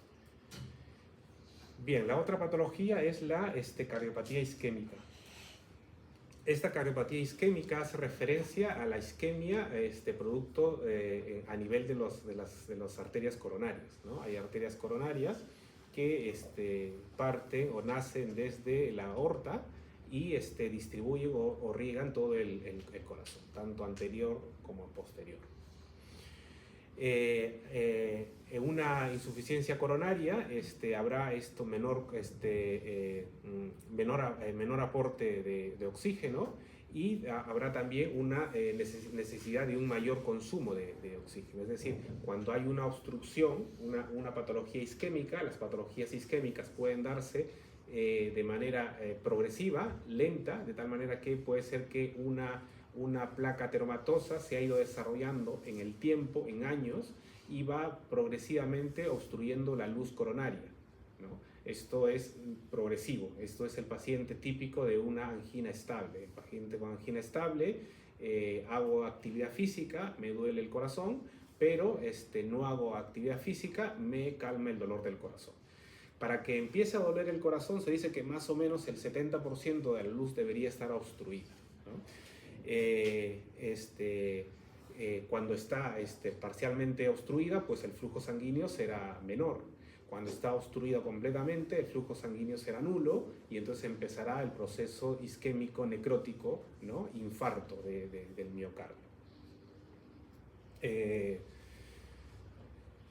Bien, la otra patología es la cardiopatía isquémica. Esta cardiopatía isquémica hace referencia a la isquemia producto a nivel de las arterias coronarias, ¿no? Hay arterias coronarias que parten o nacen desde la aorta y distribuyen o riegan todo el corazón, tanto anterior como posterior. En una insuficiencia coronaria habrá menor aporte de oxígeno, y habrá también una necesidad de un mayor consumo de oxígeno. Es decir, cuando hay una obstrucción, una patología isquémica, las patologías isquémicas pueden darse de manera progresiva, lenta, de tal manera que puede ser que una placa ateromatosa se ha ido desarrollando en el tiempo, en años, y va progresivamente obstruyendo la luz coronaria, ¿no? Esto es progresivo. Esto es el paciente típico de una angina estable. El paciente con angina estable, hago actividad física, me duele el corazón, pero no hago actividad física, me calma el dolor del corazón. Para que empiece a doler el corazón se dice que más o menos el 70% de la luz debería estar obstruida, ¿no? Cuando está parcialmente obstruida, pues el flujo sanguíneo será menor. Cuando está obstruida completamente, el flujo sanguíneo será nulo, y entonces empezará el proceso isquémico necrótico, ¿no?, infarto del miocardio.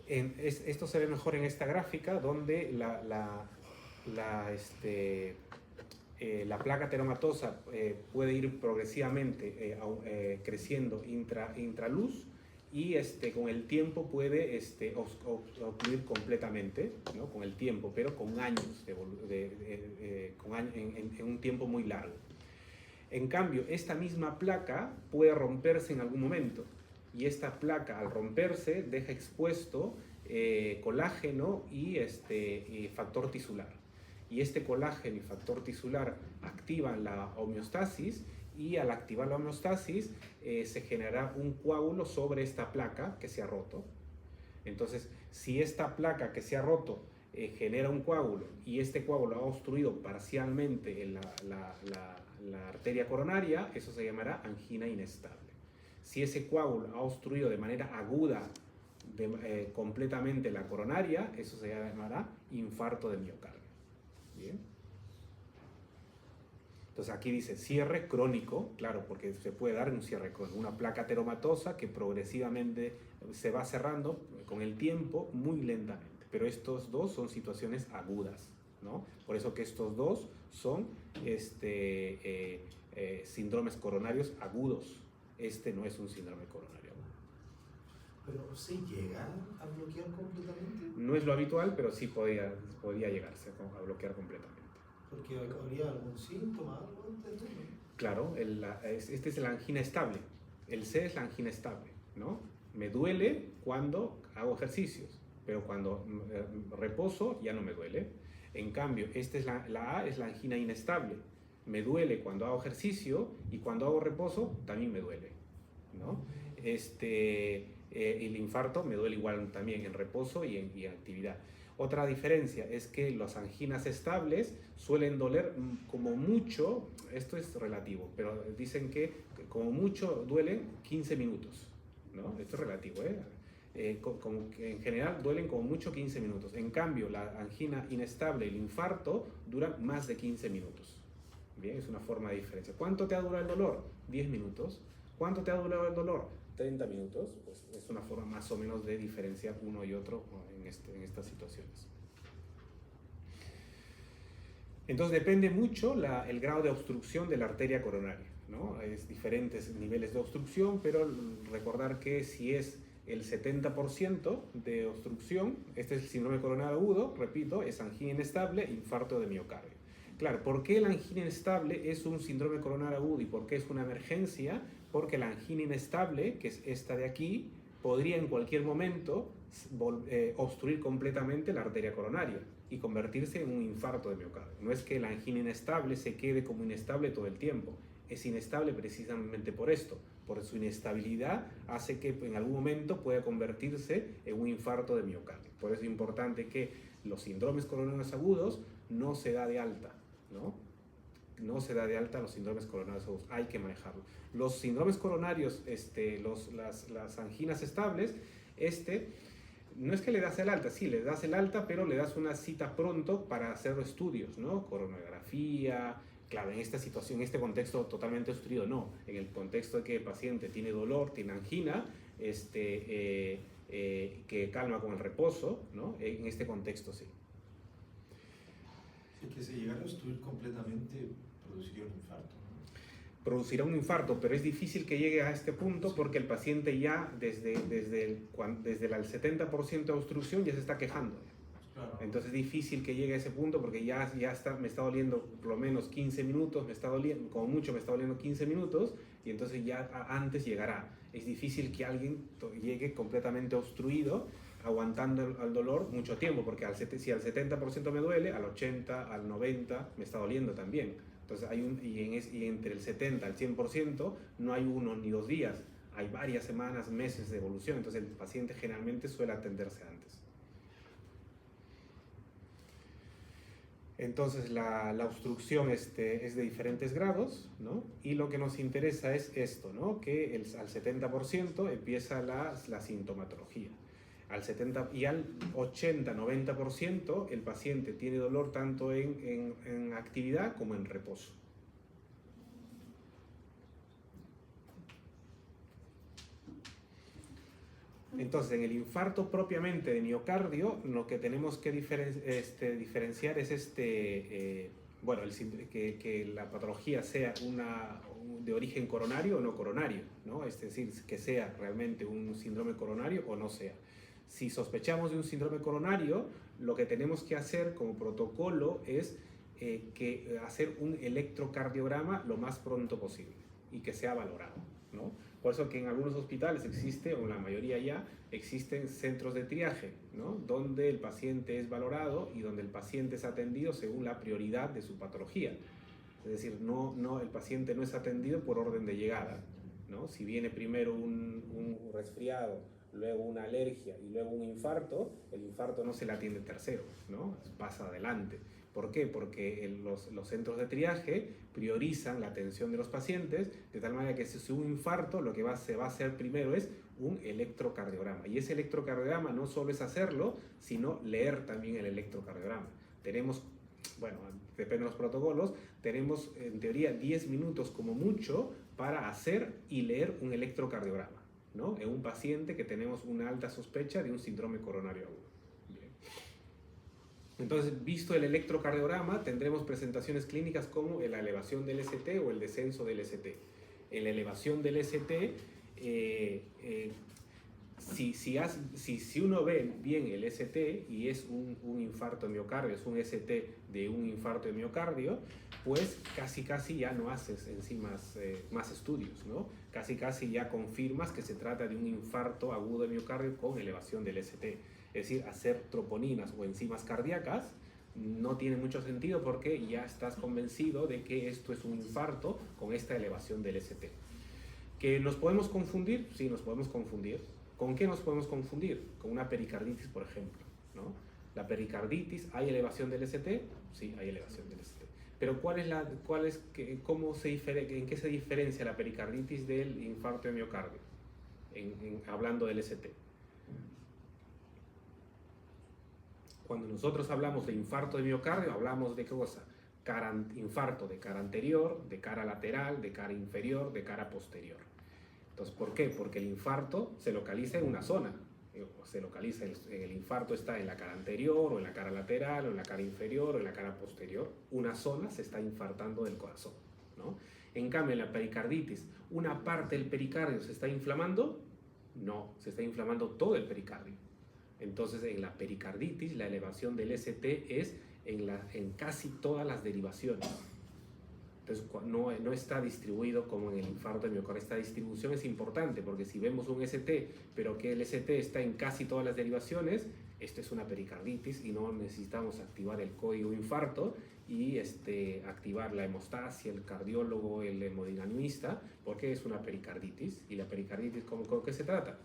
Esto se ve mejor en esta gráfica, donde la placa ateromatosa puede ir progresivamente creciendo intraluz, y con el tiempo puede ocluir completamente, ¿no?, con el tiempo, pero con años, en un tiempo muy largo. En cambio, esta misma placa puede romperse en algún momento, y esta placa, al romperse, deja expuesto colágeno y factor tisular. Y este colágeno y factor tisular activan la homeostasis, y al activar la homeostasis se genera un coágulo sobre esta placa que se ha roto. Entonces, si esta placa que se ha roto genera un coágulo, y este coágulo ha obstruido parcialmente la arteria coronaria, eso se llamará angina inestable. Si ese coágulo ha obstruido de manera aguda completamente la coronaria, eso se llamará infarto de miocardio. Bien. Entonces aquí dice cierre crónico, claro, porque se puede dar un cierre crónico, una placa ateromatosa que progresivamente se va cerrando con el tiempo muy lentamente. Pero estos dos son situaciones agudas, ¿no? Por eso que estos dos son síndromes coronarios agudos. Este no es un síndrome coronario agudo. ¿Pero se llega a bloquear completamente? No es lo habitual, pero sí podría llegarse a bloquear completamente. Porque habría algún síntoma, algo antes, ¿no? Claro, este es la angina estable. El C es la angina estable, ¿no? Me duele cuando hago ejercicios, pero cuando reposo ya no me duele. En cambio, esta es la A es la angina inestable. Me duele cuando hago ejercicio y cuando hago reposo también me duele, ¿no? El infarto me duele igual también en reposo y en actividad. Otra diferencia es que las anginas estables suelen doler como mucho, esto es relativo, pero dicen que como mucho duelen 15 minutos, ¿no? Esto es relativo, como que en general duelen como mucho 15 minutos. En cambio, la angina inestable y el infarto duran más de 15 minutos. Bien, es una forma de diferencia. ¿Cuánto te ha durado el dolor? 10 minutos. ¿Cuánto te ha durado el dolor? 30 minutos. Pues es una forma más o menos de diferenciar uno y otro en estas situaciones. Entonces depende mucho el grado de obstrucción de la arteria coronaria, ¿no? Es diferentes niveles de obstrucción, pero recordar que si es el 70% de obstrucción, este es el síndrome coronario agudo, repito, es angina inestable, infarto de miocardio. Claro, ¿por qué la angina inestable es un síndrome coronario agudo y por qué es una emergencia? Porque la angina inestable, que es esta de aquí, podría en cualquier momento obstruir completamente la arteria coronaria y convertirse en un infarto de miocardio. No es que la angina inestable se quede como inestable todo el tiempo, es inestable precisamente por esto, por su inestabilidad hace que en algún momento pueda convertirse en un infarto de miocardio. Por eso es importante que los síndromes coronarios agudos no se da de alta, ¿no? No se da de alta los síndromes coronarios agudos, hay que manejarlo. Los síndromes coronarios, las anginas estables, no es que le das el alta, sí, le das el alta, pero le das una cita pronto para hacer estudios, ¿no? Coronografía, claro, en esta situación, en este contexto totalmente obstruido, no. En el contexto de que el paciente tiene dolor, tiene angina, que calma con el reposo, ¿no? En este contexto, sí. Si que se llegara a obstruir completamente, produciría un infarto, ¿no? Producirá un infarto, pero es difícil que llegue a este punto porque el paciente ya desde el 70% de obstrucción ya se está quejando. Claro. Entonces es difícil que llegue a ese punto porque me está doliendo por lo menos 15 minutos, como mucho me está doliendo 15 minutos y entonces ya antes llegará. Es difícil que alguien llegue completamente obstruido aguantando el dolor mucho tiempo porque si al 70% me duele, al 80, al 90 me está doliendo también. Entonces y entre el 70 al 100% no hay 1 ni 2 días, hay varias semanas, meses de evolución, entonces el paciente generalmente suele atenderse antes. Entonces la obstrucción es de diferentes grados, ¿no? Y lo que nos interesa es esto, ¿no? Que al 70% empieza la sintomatología. Al 70 y al 80-90% el paciente tiene dolor tanto en actividad como en reposo. Entonces, en el infarto propiamente de miocardio, lo que tenemos que diferenciar es que la patología sea de origen coronario o no coronario, ¿no? Es decir, que sea realmente un síndrome coronario o no sea. Si sospechamos de un síndrome coronario, lo que tenemos que hacer como protocolo es hacer un electrocardiograma lo más pronto posible y que sea valorado, ¿no? Por eso que en algunos hospitales existe, o en la mayoría ya, existen centros de triaje, ¿no? Donde el paciente es valorado y donde el paciente es atendido según la prioridad de su patología. Es decir, el paciente no es atendido por orden de llegada, ¿no? Si viene primero un resfriado, luego una alergia y luego un infarto, el infarto no se le atiende tercero, ¿no? Pasa adelante. ¿Por qué? Porque los centros de triaje priorizan la atención de los pacientes de tal manera que si es un infarto, lo que se va a hacer primero es un electrocardiograma. Y ese electrocardiograma no solo es hacerlo, sino leer también el electrocardiograma. Tenemos, bueno, depende de los protocolos, tenemos en teoría 10 minutos como mucho para hacer y leer un electrocardiograma, ¿no? En un paciente que tenemos una alta sospecha de un síndrome coronario agudo. Bien. Entonces, visto el electrocardiograma, tendremos presentaciones clínicas como la elevación del ST o el descenso del ST. En la elevación del ST si uno ve bien el ST y es un infarto de miocardio, es un ST de un infarto de miocardio, pues casi ya no haces más estudios, ¿no? Casi ya confirmas que se trata de un infarto agudo de miocardio con elevación del ST. Es decir, hacer troponinas o enzimas cardíacas no tiene mucho sentido porque ya estás convencido de que esto es un infarto con esta elevación del ST. ¿Que nos podemos confundir? Sí, nos podemos confundir. ¿Con qué nos podemos confundir? Con una pericarditis, por ejemplo, ¿no? La pericarditis, ¿hay elevación del ST? Sí, hay elevación del ST. Pero ¿en qué se diferencia la pericarditis del infarto de miocardio? Hablando del ST. Cuando nosotros hablamos de infarto de miocardio, hablamos de qué cosa? Infarto de cara anterior, de cara lateral, de cara inferior, de cara posterior. Entonces, ¿por qué? Porque el infarto se localiza en una zona. El infarto está en la cara anterior, o en la cara lateral, o en la cara inferior, o en la cara posterior. Una zona se está infartando del corazón, ¿no? En cambio, en la pericarditis, ¿una parte del pericardio se está inflamando? No, se está inflamando todo el pericardio. Entonces, en la pericarditis, la elevación del ST es en casi todas las derivaciones. Entonces, no está distribuido como en el infarto de miocardio. Esta distribución es importante porque si vemos un ST, pero que el ST está en casi todas las derivaciones, esto es una pericarditis y no necesitamos activar el código infarto y activar la hemostasia, el cardiólogo, el hemodinamista, porque es una pericarditis. ¿Y la pericarditis con qué se trata?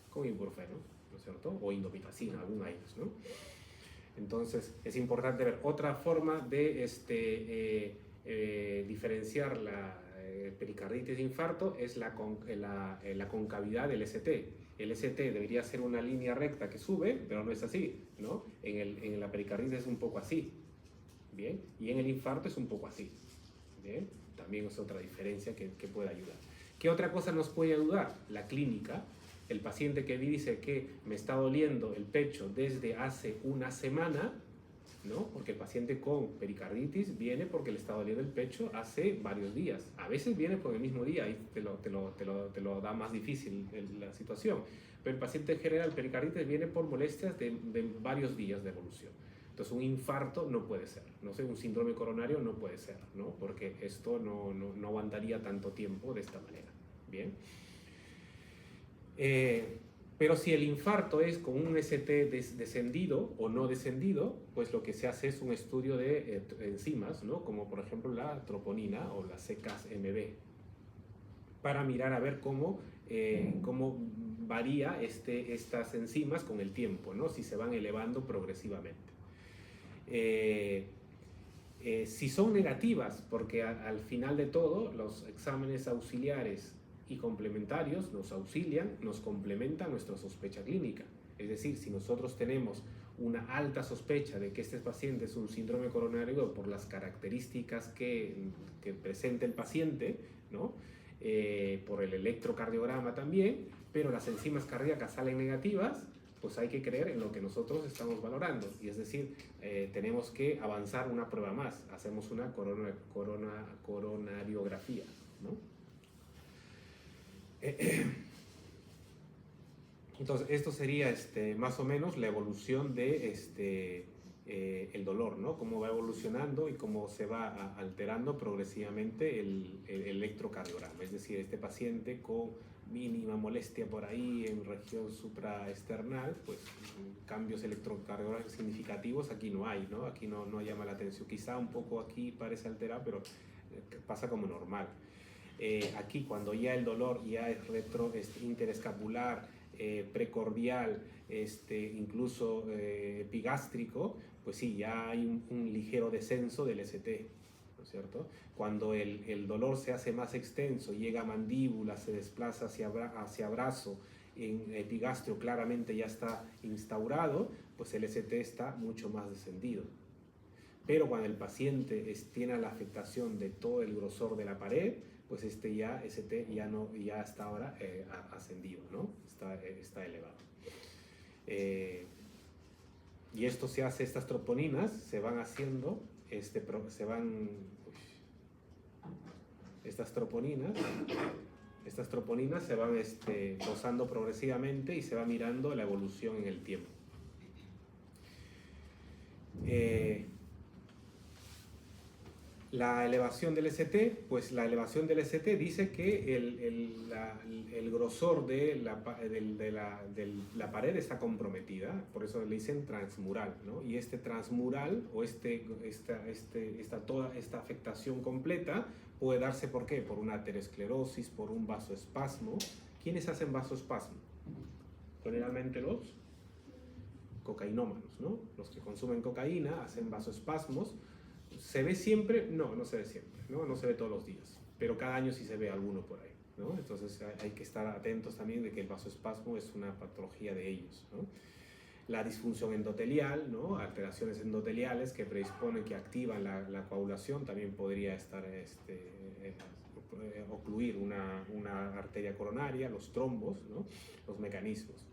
Con ibuprofeno, ¿no es cierto? O indomitacina, alguna de ellas, ¿no? Entonces, es importante ver otra forma de diferenciar la pericarditis de infarto es la concavidad del ST. El ST debería ser una línea recta que sube, pero no es así, ¿no? En la pericarditis es un poco así, ¿bien? Y en el infarto es un poco así, ¿bien? También es otra diferencia que puede ayudar. ¿Qué otra cosa nos puede ayudar? La clínica. El paciente que dice que me está doliendo el pecho desde hace una semana, ¿no? Porque el paciente con pericarditis viene porque le está doliendo el pecho hace varios días. A veces viene por el mismo día y te lo da más difícil la situación. Pero el paciente en general, pericarditis, viene por molestias de varios días de evolución. Entonces, un infarto no puede ser, no sé, un síndrome coronario no puede ser, ¿no? Porque esto no aguantaría tanto tiempo de esta manera. Bien. Pero si el infarto es con un ST descendido o no descendido, pues lo que se hace es un estudio de enzimas, ¿no? Como por ejemplo la troponina o la CKMB, para mirar a ver cómo varía estas enzimas con el tiempo, ¿no? Si se van elevando progresivamente. Si son negativas, porque al final de todo los exámenes auxiliares y complementarios nos auxilian, nos complementan nuestra sospecha clínica. Es decir, si nosotros tenemos una alta sospecha de que este paciente es un síndrome coronario por las características que presenta el paciente, ¿no? Por el electrocardiograma también, pero las enzimas cardíacas salen negativas, pues hay que creer en lo que nosotros estamos valorando. Y es decir, tenemos que avanzar una prueba más. Hacemos una coronariografía, ¿no? Entonces, esto sería más o menos la evolución de el dolor, ¿no? Cómo va evolucionando y cómo se va alterando progresivamente el electrocardiograma. Es decir, este paciente con mínima molestia por ahí en región supraesternal, pues cambios electrocardiogramas significativos aquí no hay, ¿no? Aquí no llama la atención. Quizá un poco aquí parece alterado, pero pasa como normal. Aquí cuando ya el dolor ya es interescapular, precordial, incluso epigástrico, pues sí, ya hay un ligero descenso del ST, ¿no es cierto? Cuando el dolor se hace más extenso, llega a mandíbula, se desplaza hacia brazo, en epigastrio claramente ya está instaurado, pues el ST está mucho más descendido. Pero cuando el paciente tiene la afectación de todo el grosor de la pared, pues ST ya está ahora ascendido, ¿no? Está elevado. Y esto se hace, estas troponinas se van haciendo, estas troponinas Estas troponinas se van dosando progresivamente y se va mirando la evolución en el tiempo. La elevación del ST, pues la elevación del ST dice que el grosor de la pared está comprometida, por eso le dicen transmural, ¿no? Y este transmural o toda esta afectación completa puede darse, ¿por qué? Por una aterosclerosis, por un vasoespasmo. ¿Quiénes hacen vasoespasmo? Generalmente los cocainómanos, ¿no? Los que consumen cocaína hacen vasoespasmos. ¿Se ve siempre? No, no se ve siempre, ¿no? No se ve todos los días, pero cada año sí se ve alguno por ahí, ¿no? Entonces hay que estar atentos también de que el vasoespasmo es una patología de ellos, ¿no? La disfunción endotelial, ¿no? Alteraciones endoteliales que predisponen, que activan la coagulación, también podría estar ocluir una arteria coronaria, los trombos, ¿no? Los mecanismos.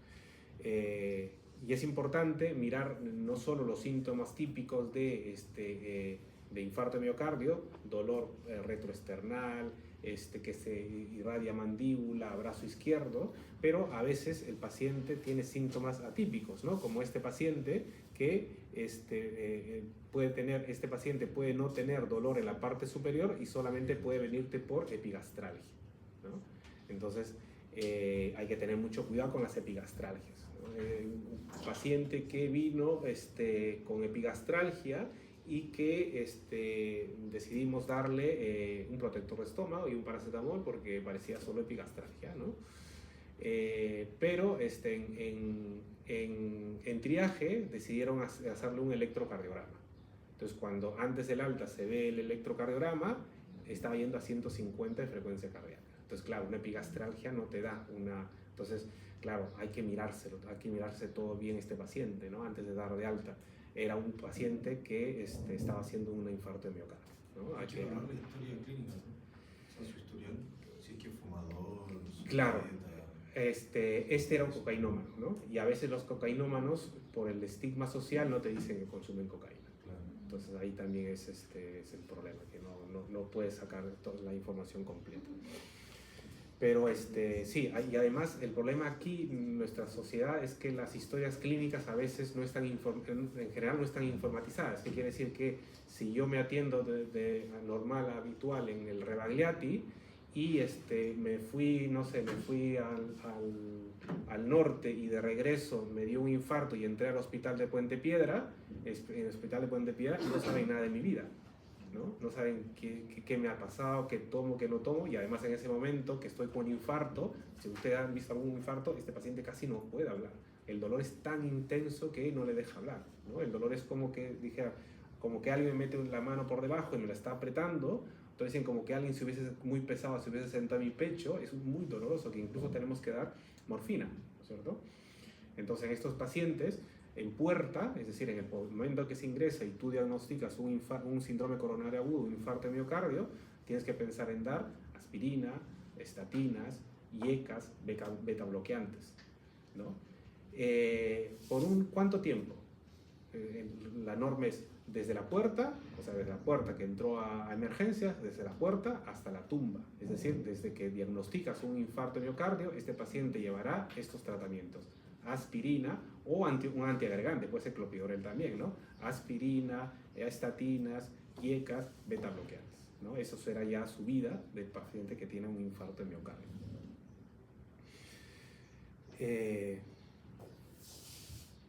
Y es importante mirar no solo los síntomas típicos de infarto de miocardio, dolor retroesternal, que se irradia mandíbula, brazo izquierdo, pero a veces el paciente tiene síntomas atípicos, ¿no? Como este paciente que este paciente puede no tener dolor en la parte superior y solamente puede venirte por epigastralgia, ¿no? Entonces hay que tener mucho cuidado con las epigastralgias, ¿no? Un paciente que vino con epigastralgia y que decidimos darle un protector de estómago y un paracetamol porque parecía solo epigastralgia, ¿no? Pero en triaje decidieron hacerle un electrocardiograma. Entonces, cuando antes del alta se ve el electrocardiograma, estaba yendo a 150 de frecuencia cardíaca. Entonces, claro, una epigastralgia no te da una... Entonces, claro, hay que mirárselo, hay que mirarse todo bien este paciente, ¿no? Antes de dar de alta. Era un paciente que estaba haciendo un infarto de miocardio, ¿no? Hay que hablar de historia clínica, ¿no? O sea, su historial, si es que fumador, claro, dieta. este era un cocainómano, ¿no? Y a veces los cocainómanos, por el estigma social, no te dicen que consumen cocaína. Claro. Entonces ahí también es el problema, que no puedes sacar toda la información completa. Pero sí, y además el problema aquí en nuestra sociedad es que las historias clínicas a veces no están en general no están informatizadas. ¿Qué quiere decir? Que si yo me atiendo de normal, habitual en el Rebagliati y me fui, no sé, me fui al norte y de regreso me dio un infarto y entré al hospital de Puente Piedra, en el hospital de Puente Piedra, y no saben nada de mi vida. No saben qué me ha pasado, qué tomo, qué no tomo, y además en ese momento que estoy con infarto, si ustedes han visto algún infarto, este paciente casi no puede hablar. El dolor es tan intenso que no le deja hablar, ¿no? El dolor es como que alguien me mete la mano por debajo y me la está apretando. Entonces dicen como que alguien muy pesado se hubiese sentado en mi pecho. Es muy doloroso, que incluso tenemos que dar morfina, ¿no es cierto? Entonces en estos pacientes, en puerta, es decir, en el momento que se ingresa y tú diagnosticas un síndrome coronario agudo, un infarto de miocardio, tienes que pensar en dar aspirina, estatinas, IECAS, beta bloqueantes, ¿no? ¿Por cuánto tiempo? La norma es desde la puerta, o sea, desde la puerta que entró a emergencias, desde la puerta hasta la tumba. Es decir, desde que diagnosticas un infarto de miocardio, este paciente llevará estos tratamientos. Aspirina o un antiagregante, puede ser clopidogrel también, ¿no? Aspirina, estatinas, IECAS, beta bloqueantes, ¿no? Eso será ya su vida del paciente que tiene un infarto de miocardio.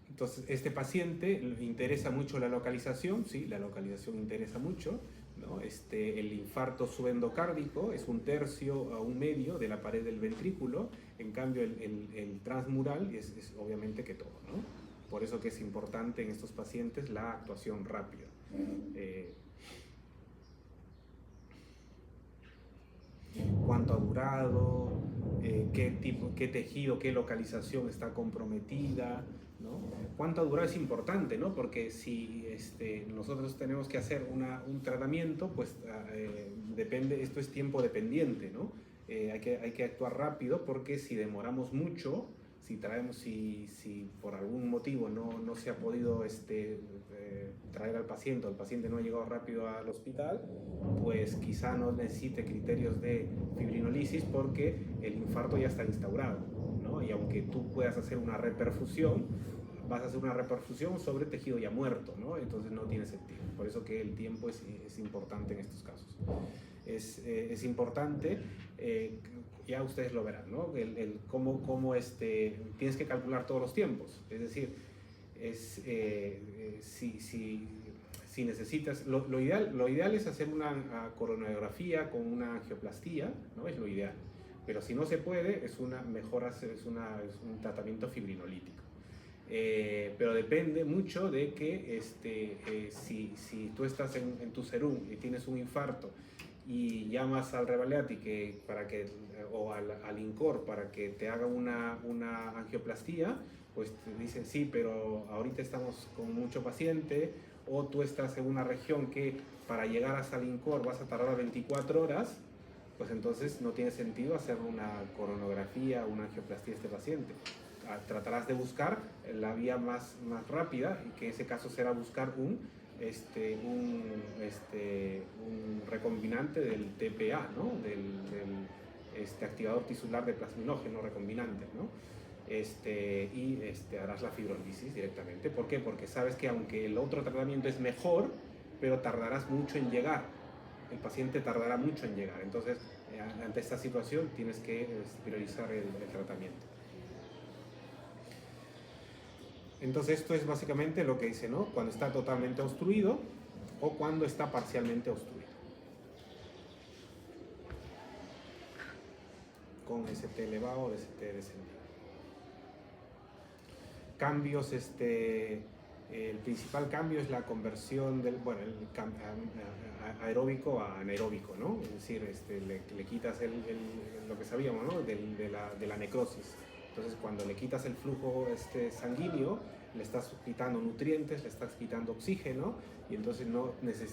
Entonces, este paciente le interesa mucho la localización, sí, la localización interesa mucho, ¿no? El infarto subendocárdico es 1/3 a 1/2 de la pared del ventrículo, en cambio el transmural es obviamente que todo, ¿no? Por eso que es importante en estos pacientes la actuación rápida. ¿Cuánto ha durado? ¿Qué tejido, qué localización está comprometida? ¿No? ¿Cuánto ha durado? Es importante, ¿no? Porque si nosotros tenemos que hacer un tratamiento, pues depende, esto es tiempo dependiente, ¿no? Hay que actuar rápido porque si demoramos mucho, si por algún motivo no se ha podido traer al paciente, o el paciente no ha llegado rápido al hospital, pues quizá no necesite criterios de fibrinolisis porque el infarto ya está instaurado, ¿no? Y aunque tú puedas hacer una reperfusión, vas a hacer una reperfusión sobre tejido ya muerto, ¿no? Entonces no tiene sentido. Por eso que el tiempo es importante en estos casos. Es importante, ya ustedes lo verán, ¿no? Cómo tienes que calcular todos los tiempos. Es decir, si necesitas, lo ideal es hacer una coronografía con una angioplastía, ¿no? Es lo ideal. Pero si no se puede, es un tratamiento fibrinolítico. Pero depende mucho de que si tú estás en tu serum y tienes un infarto y llamas al Revalidati o al INCOR para que te haga una angioplastía, pues te dicen sí, pero ahorita estamos con mucho paciente, o tú estás en una región que para llegar hasta el INCOR vas a tardar 24 horas, pues entonces no tiene sentido hacer una coronografía, una angioplastía a este paciente. Tratarás de buscar la vía más rápida, y que en ese caso será buscar un recombinante del TPA, ¿no? del activador tisular de plasminógeno recombinante, ¿no? Harás la fibrólisis directamente. ¿Por qué? Porque sabes que aunque el otro tratamiento es mejor, pero tardarás mucho en llegar. El paciente tardará mucho en llegar. Entonces, ante esta situación tienes que priorizar el tratamiento. Entonces esto es básicamente lo que dice, ¿no? Cuando está totalmente obstruido o cuando está parcialmente obstruido. Con ST elevado o ST descendido. Cambios, el principal cambio es la conversión del aeróbico a anaeróbico, ¿no? Es decir, le quitas lo que sabíamos, ¿no? de la necrosis. Entonces, cuando le quitas el flujo sanguíneo, le estás quitando nutrientes, le estás quitando oxígeno, y entonces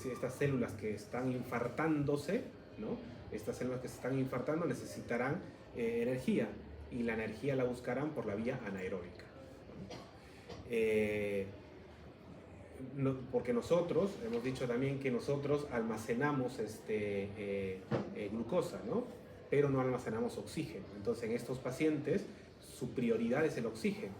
estas células que están infartándose, ¿no? Estas células que se están infartando necesitarán energía, y la energía la buscarán por la vía anaeróbica. Porque nosotros, hemos dicho también que nosotros almacenamos glucosa, ¿no? Pero no almacenamos oxígeno. Entonces, en estos pacientes, su prioridad es el oxígeno.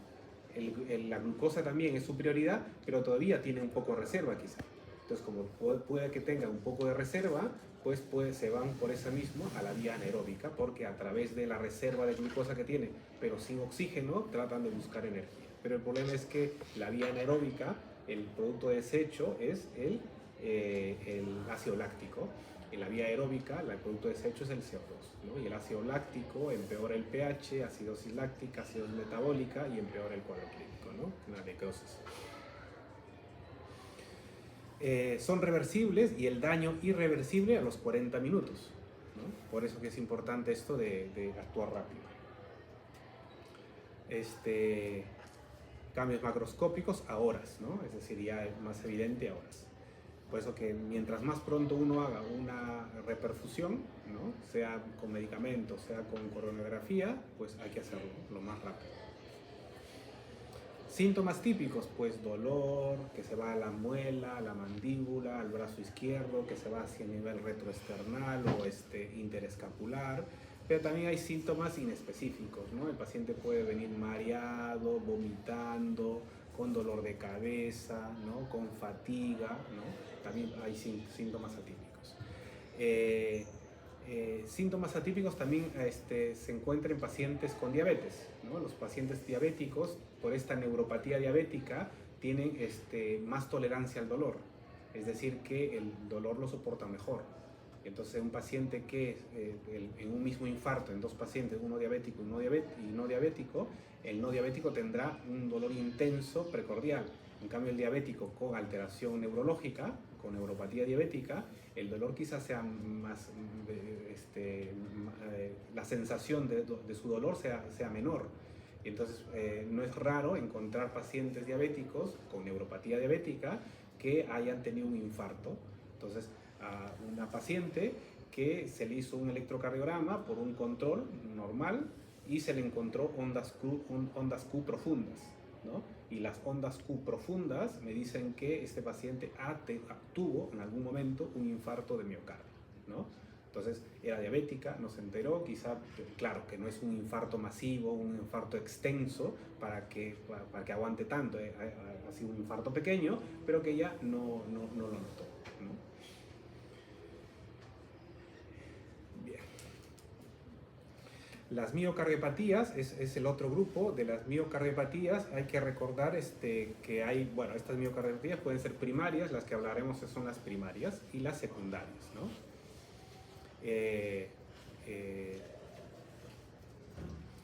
La glucosa también es su prioridad, pero todavía tiene un poco de reserva quizá. Entonces, como puede que tenga un poco de reserva, pues se van por esa misma a la vía anaeróbica, porque a través de la reserva de glucosa que tiene, pero sin oxígeno, tratan de buscar energía. Pero el problema es que la vía anaeróbica, el producto de desecho es el ácido láctico. En la vía aeróbica, el producto de desecho es el CO2, ¿no? Y el ácido láctico empeora el pH, acidosis láctica, acidosis metabólica, y empeora el cuadro clínico, ¿no? Una necrosis. Son reversibles, y el daño irreversible a los 40 minutos, ¿no? Por eso que es importante esto de actuar rápido. Cambios macroscópicos a horas, ¿no? Es decir, ya es más evidente a horas. Por eso que mientras más pronto uno haga una reperfusión, ¿no? Sea con medicamentos, sea con coronografía, pues hay que hacerlo lo más rápido. Síntomas típicos, pues dolor, que se va a la muela, a la mandíbula, al brazo izquierdo, que se va hacia el nivel retroesternal o interescapular. Pero también hay síntomas inespecíficos, ¿no? El paciente puede venir mareado, vomitando, con dolor de cabeza, ¿no? Con fatiga, ¿no? También hay síntomas atípicos. Síntomas atípicos también se encuentran en pacientes con diabetes, ¿no? Los pacientes diabéticos, por esta neuropatía diabética, tienen más tolerancia al dolor, es decir, que el dolor lo soporta mejor. Entonces, un paciente que en un mismo infarto, en dos pacientes, uno diabético y no diabético, el no diabético tendrá un dolor intenso precordial. En cambio, el diabético con alteración neurológica, con neuropatía diabética, el dolor quizás sea más, la sensación de su dolor sea menor. Entonces, no es raro encontrar pacientes diabéticos con neuropatía diabética que hayan tenido un infarto. Entonces, a una paciente que se le hizo un electrocardiograma por un control normal, y se le encontró ondas Q profundas, ¿no? Y las ondas Q profundas me dicen que este paciente tuvo en algún momento un infarto de miocardio, ¿no? Entonces era diabética, no se enteró, quizá, claro, que no es un infarto masivo, un infarto extenso para que aguante tanto, ha sido un infarto pequeño, pero que ella no lo notó, ¿no? Bien. Las miocardiopatías es el otro grupo. De las miocardiopatías hay que recordar que hay, bueno, estas miocardiopatías pueden ser primarias, las que hablaremos son las primarias, y las secundarias, ¿no?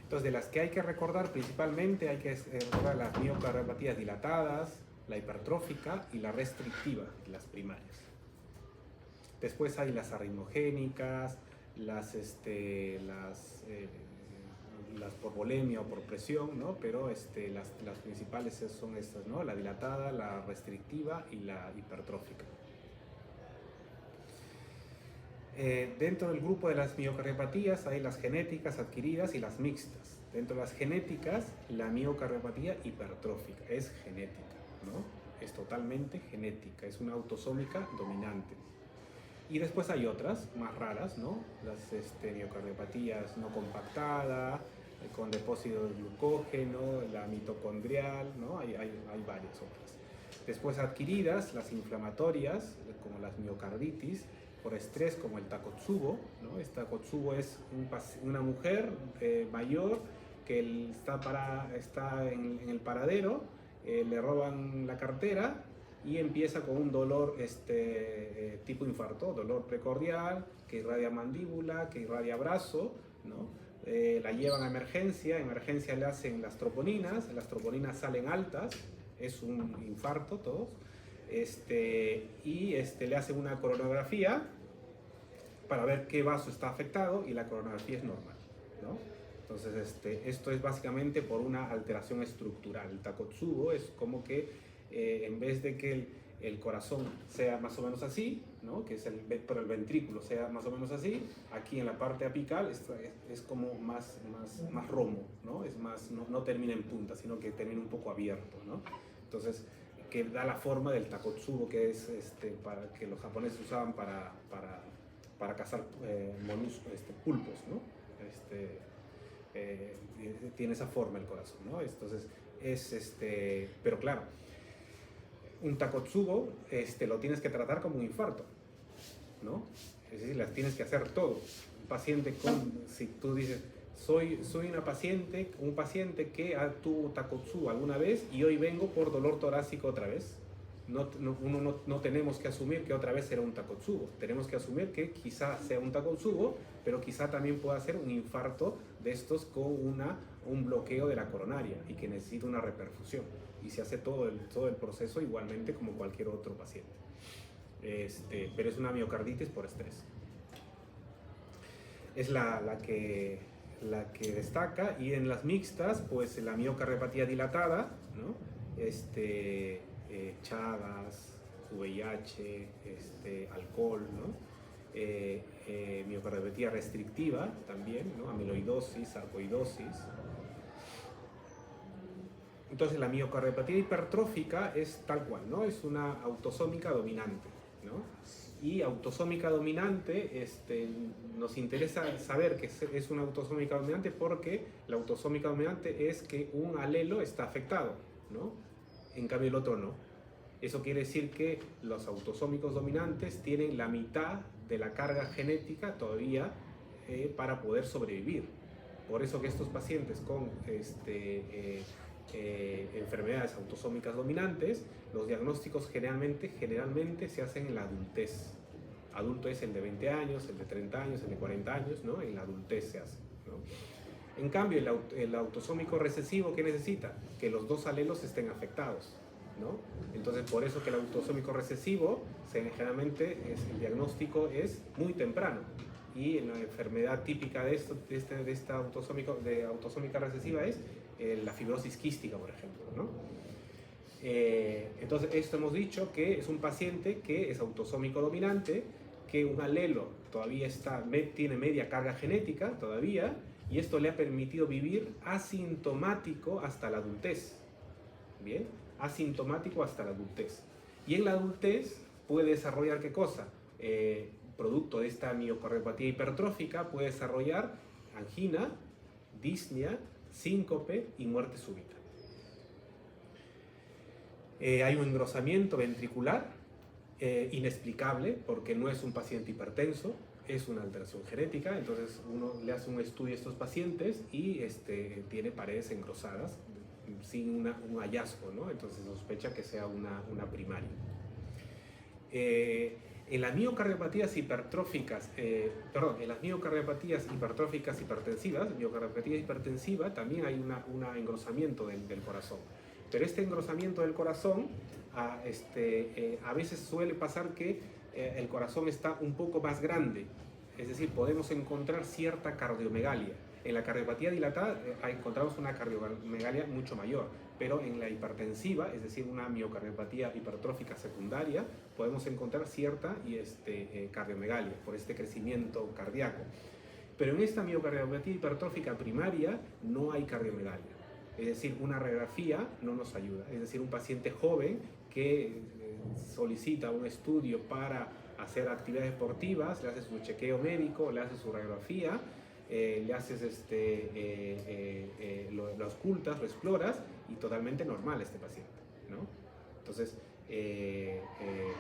Entonces, de las que hay que recordar principalmente hay que recordar las miocardiopatías dilatadas, la hipertrófica y la restrictiva, las primarias. Después hay las arritmogénicas, las por volemia o por presión, ¿no? Pero las principales son estas, ¿no? La dilatada, la restrictiva y la hipertrófica. Dentro del grupo de las miocardiopatías hay las genéticas adquiridas y las mixtas. Dentro de las genéticas, la miocardiopatía hipertrófica es genética, ¿no? Es totalmente genética, es una autosómica dominante. Y después hay otras más raras, ¿no? Las miocardiopatías no compactada, con depósito de glucógeno, la mitocondrial, ¿no? Hay varias otras. Después adquiridas, las inflamatorias, como las miocarditis, por estrés, como el Takotsubo, ¿no? Esta Takotsubo es una mujer mayor que está en el paradero, le roban la cartera y empieza con un dolor tipo infarto, dolor precordial, que irradia mandíbula, que irradia brazo, ¿no? La llevan a emergencia, en emergencia le hacen las troponinas salen altas, es un infarto todos, y le hacen una coronografía para ver qué vaso está afectado y la coronografía es normal, ¿no? Entonces esto es básicamente por una alteración estructural. El Takotsubo es como que en vez de que el corazón sea más o menos así, ¿no? Que es pero el ventrículo sea más o menos así, aquí en la parte apical es como más romo, ¿no? Es más, no termina en punta, sino que termina un poco abierto, ¿no? Entonces, que da la forma del Takotsubo, que es para que los japoneses usaban para cazar pulpos, ¿no? Tiene esa forma el corazón, ¿no? Entonces, pero claro, un Takotsubo lo tienes que tratar como un infarto, ¿no? Es decir, las tienes que hacer todo. Un paciente si tú dices, soy un paciente que tuvo Takotsubo alguna vez y hoy vengo por dolor torácico otra vez. No tenemos que asumir que otra vez será un Takotsubo. Tenemos que asumir que quizá sea un Takotsubo, pero quizá también pueda ser un infarto de estos con un bloqueo de la coronaria y que necesita una reperfusión. Y se hace todo el proceso igualmente como cualquier otro paciente. Pero es una miocarditis por estrés. Es la que destaca. Y en las mixtas, pues la miocardiopatía dilatada, ¿no? Chagas, VIH, alcohol, ¿no? Miocardiopatía restrictiva también, ¿no? Amiloidosis, sarcoidosis. Entonces la miocardiopatía hipertrófica es tal cual, ¿no? Es una autosómica dominante, ¿no? Y autosómica dominante, nos interesa saber que es una autosómica dominante porque la autosómica dominante es que un alelo está afectado, ¿no? En cambio el otro no. Eso quiere decir que los autosómicos dominantes tienen la mitad de la carga genética todavía para poder sobrevivir. Por eso que estos pacientes con enfermedades autosómicas dominantes, los diagnósticos generalmente se hacen en la adultez. Adulto es el de 20 años, el de 30 años, el de 40 años, ¿no? En la adultez se hace, ¿no? En cambio, el autosómico recesivo, ¿qué necesita? Que los dos alelos estén afectados, ¿no? Entonces, por eso que el autosómico recesivo, generalmente el diagnóstico es muy temprano. Y la enfermedad típica de esta autosómica recesiva es la fibrosis quística, por ejemplo, ¿no? Entonces, esto hemos dicho que es un paciente que es autosómico dominante, que un alelo todavía tiene media carga genética todavía, y esto le ha permitido vivir asintomático hasta la adultez. Bien, asintomático hasta la adultez. Y en la adultez puede desarrollar ¿qué cosa? Producto de esta miocardiopatía hipertrófica puede desarrollar angina, disnea, síncope y muerte súbita. Hay un engrosamiento ventricular inexplicable porque no es un paciente hipertenso, es una alteración genética. Entonces uno le hace un estudio a estos pacientes y tiene paredes engrosadas sin un hallazgo, ¿no? Entonces se sospecha que sea una primaria. En las miocardiopatías hipertróficas, en las miocardiopatías hipertróficas hipertensivas, miocardiopatía hipertensiva, también hay un engrosamiento del corazón. Pero este engrosamiento del corazón, a veces suele pasar que el corazón está un poco más grande, es decir, podemos encontrar cierta cardiomegalia. En la cardiopatía dilatada encontramos una cardiomegalia mucho mayor, pero en la hipertensiva, es decir, una miocardiopatía hipertrófica secundaria, podemos encontrar cierta cardiomegalia por este crecimiento cardíaco. Pero en esta miocardiopatía hipertrófica primaria no hay cardiomegalia. Es decir, una radiografía no nos ayuda. Es decir, un paciente joven que solicita un estudio para hacer actividades deportivas, le hace su chequeo médico, le hace su radiografía, le haces lo auscultas, lo exploras y totalmente normal este paciente, ¿no? Entonces,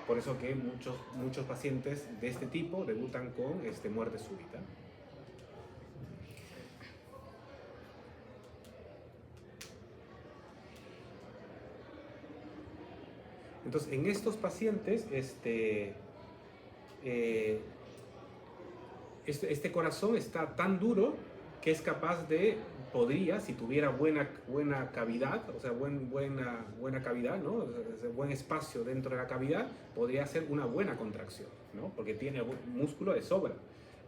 por eso que muchos pacientes de este tipo debutan con muerte súbita. Entonces, en estos pacientes, este corazón está tan duro que es capaz de, si tuviera buena cavidad, o sea, buena cavidad, ¿no? O sea, buen espacio dentro de la cavidad, podría hacer una buena contracción, ¿no? Porque tiene músculo de sobra,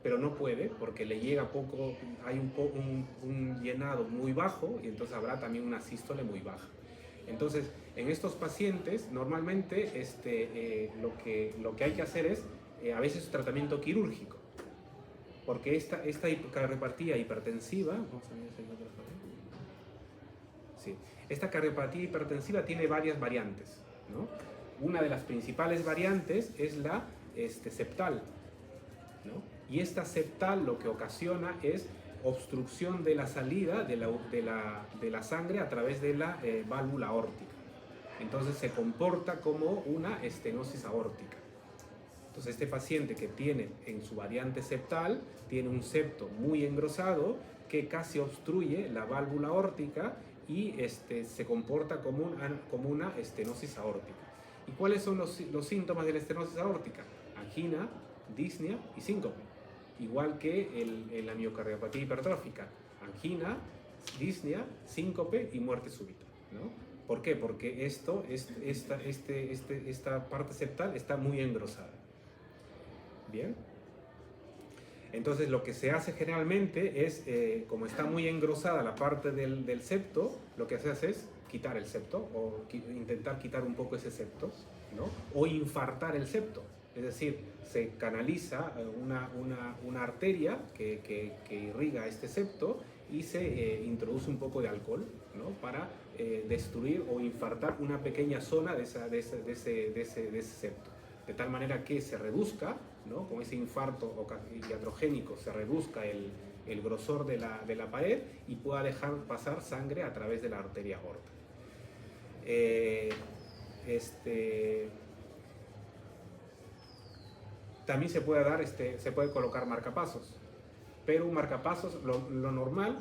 pero no puede porque le llega poco, hay un llenado muy bajo y entonces habrá también una sístole muy baja. Entonces, en estos pacientes, normalmente lo que hay que hacer es, a veces, tratamiento quirúrgico. Porque esta cardiopatía hipertensiva, vamos a ver si hay otra foto. Sí, esta cardiopatía hipertensiva tiene varias variantes, ¿no? Una de las principales variantes es la septal, ¿no? Y esta septal lo que ocasiona es obstrucción de la salida de la sangre a través de la válvula aórtica. Entonces se comporta como una estenosis aórtica. Entonces este paciente que tiene en su variante septal, tiene un septo muy engrosado que casi obstruye la válvula aórtica y se comporta como una estenosis aórtica. ¿Y cuáles son los síntomas de la estenosis aórtica? Angina, disnea y síncope. Igual que en la miocardiopatía hipertrófica, angina, disnea, síncope y muerte súbita, ¿no? ¿Por qué? Porque esta parte septal está muy engrosada. Bien. Entonces lo que se hace generalmente es, como está muy engrosada la parte del septo, lo que se hace es quitar el septo o intentar quitar un poco ese septo, ¿no? O infartar el septo. Es decir, se canaliza una arteria que irriga este septo y se introduce un poco de alcohol, ¿no? Para destruir o infartar una pequeña zona de ese septo. De tal manera que se reduzca, ¿no? Con ese infarto iatrogénico se reduzca el grosor de la pared y pueda dejar pasar sangre a través de la arteria aorta. También se puede colocar marcapasos, pero un marcapasos, lo normal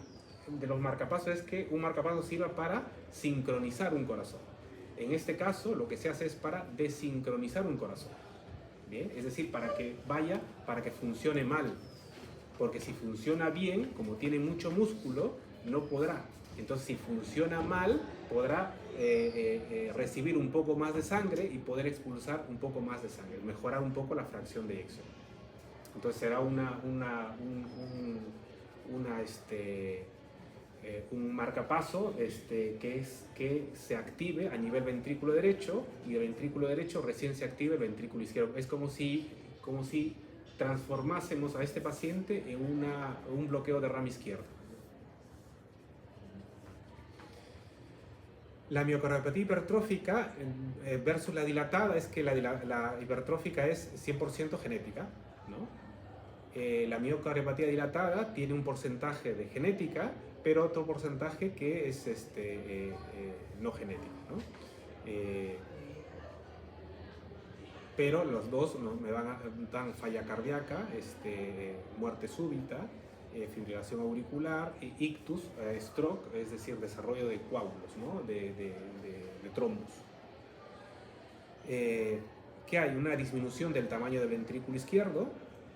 de los marcapasos es que un marcapasos sirva para sincronizar un corazón. En este caso, lo que se hace es para desincronizar un corazón. Bien, es decir, para que funcione mal. Porque si funciona bien, como tiene mucho músculo, no podrá. Entonces, si funciona mal, podrá recibir un poco más de sangre y poder expulsar un poco más de sangre, mejorar un poco la fracción de eyección. Entonces, será un marcapaso que se active a nivel ventrículo derecho y el ventrículo derecho recién se active el ventrículo izquierdo. Es como si transformásemos a este paciente en un bloqueo de rama izquierda. La miocardiopatía hipertrófica versus la dilatada es que la hipertrófica es 100% genética, ¿no? La miocardiopatía dilatada tiene un porcentaje de genética, pero otro porcentaje que es no genético, ¿no? Pero los dos me dan falla cardíaca, muerte súbita, fibrilación auricular, ictus, stroke, es decir, desarrollo de coágulos, ¿no? de trombos. Que hay una disminución del tamaño del ventrículo izquierdo,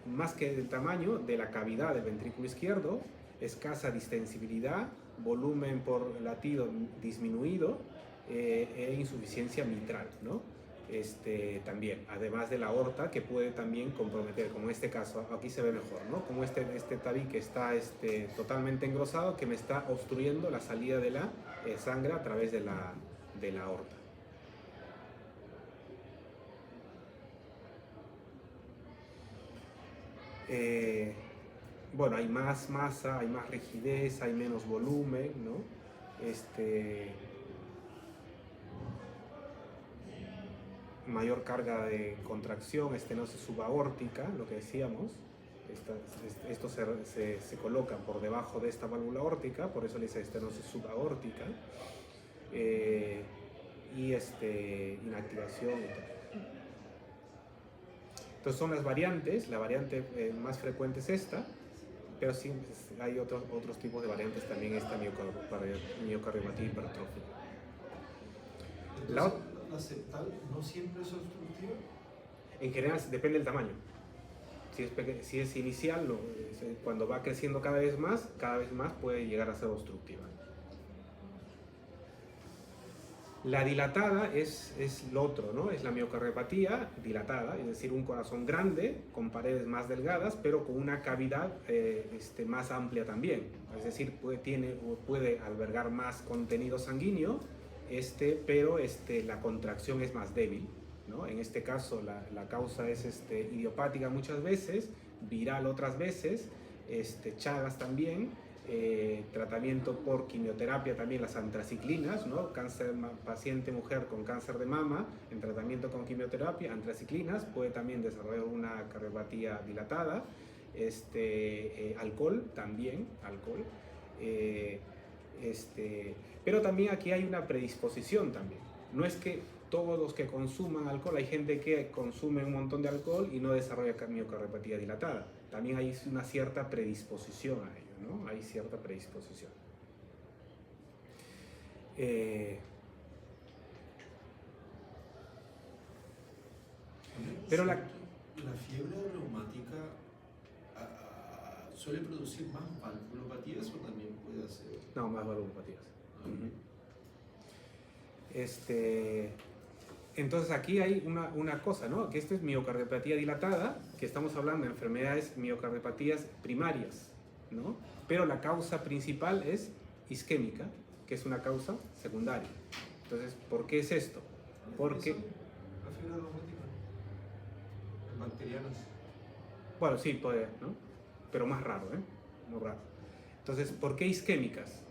más que del tamaño de la cavidad del ventrículo izquierdo, escasa distensibilidad, volumen por latido disminuido e insuficiencia mitral, ¿no? También, además de la aorta, que puede también comprometer, como en este caso, aquí se ve mejor, ¿no? Como este tabique está totalmente engrosado, que me está obstruyendo la salida de la sangre a través de la aorta. Bueno, hay más masa, hay más rigidez, hay menos volumen, ¿no? Mayor carga de contracción, estenosis subaórtica, lo que decíamos. Esto se coloca por debajo de esta válvula aórtica, por eso le dice estenosis subaórtica. Y inactivación y todo. Entonces son las variantes, la variante más frecuente es esta, pero sí hay otros tipos de variantes también, esta miocardiopatía hipertrófica. La septal no siempre es obstructiva. En general depende del tamaño. Si es inicial, no. Cuando va creciendo cada vez más puede llegar a ser obstructiva. La dilatada es lo otro, ¿no? Es la miocardiopatía dilatada, es decir, un corazón grande con paredes más delgadas, pero con una cavidad más amplia también. Es decir, puede albergar más contenido sanguíneo, pero la contracción es más débil, ¿no? En este caso la causa es idiopática muchas veces, viral otras veces, Chagas también. Tratamiento por quimioterapia también, las antraciclinas, ¿no? Paciente mujer con cáncer de mama en tratamiento con quimioterapia, antraciclinas, puede también desarrollar una cardiopatía dilatada. Alcohol también, alcohol. Pero también aquí hay una predisposición también. No es que todos los que consuman alcohol, hay gente que consume un montón de alcohol y no desarrolla miocardiopatía dilatada. También hay una cierta predisposición a ello, ¿no? Hay cierta predisposición. Pero la fiebre reumática suele producir más valvulopatías o también puede hacer... No, más valvulopatías. Entonces aquí hay una cosa, ¿no? Que esto es miocardiopatía dilatada, que estamos hablando de enfermedades miocardiopatías primarias, ¿no? Pero la causa principal es isquémica, que es una causa secundaria. Entonces, ¿por qué es esto? Porque... La fiebre reumática, bacterianas. Bueno, sí, puede, ¿no? Pero más raro, ¿eh? Muy raro. Entonces, ¿por qué isquémicas?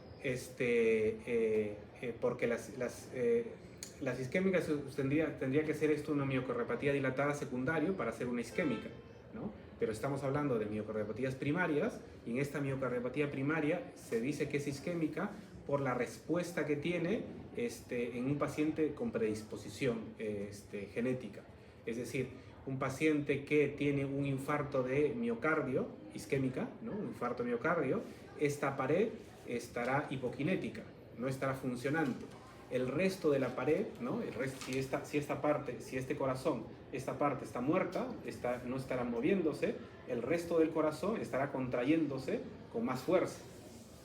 Porque las isquémicas tendría que ser esto una miocardiopatía dilatada secundario para ser una isquémica, ¿no? Pero estamos hablando de miocardiopatías primarias, y en esta miocardiopatía primaria se dice que es isquémica por la respuesta que tiene en un paciente con predisposición genética. Es decir, un paciente que tiene un infarto de miocardio, isquémica, ¿no? Un infarto de miocardio, esta pared estará hipokinética, no estará funcionando. El resto de la pared, ¿no? Si este corazón, esta parte está muerta, no estará moviéndose, el resto del corazón estará contrayéndose con más fuerza,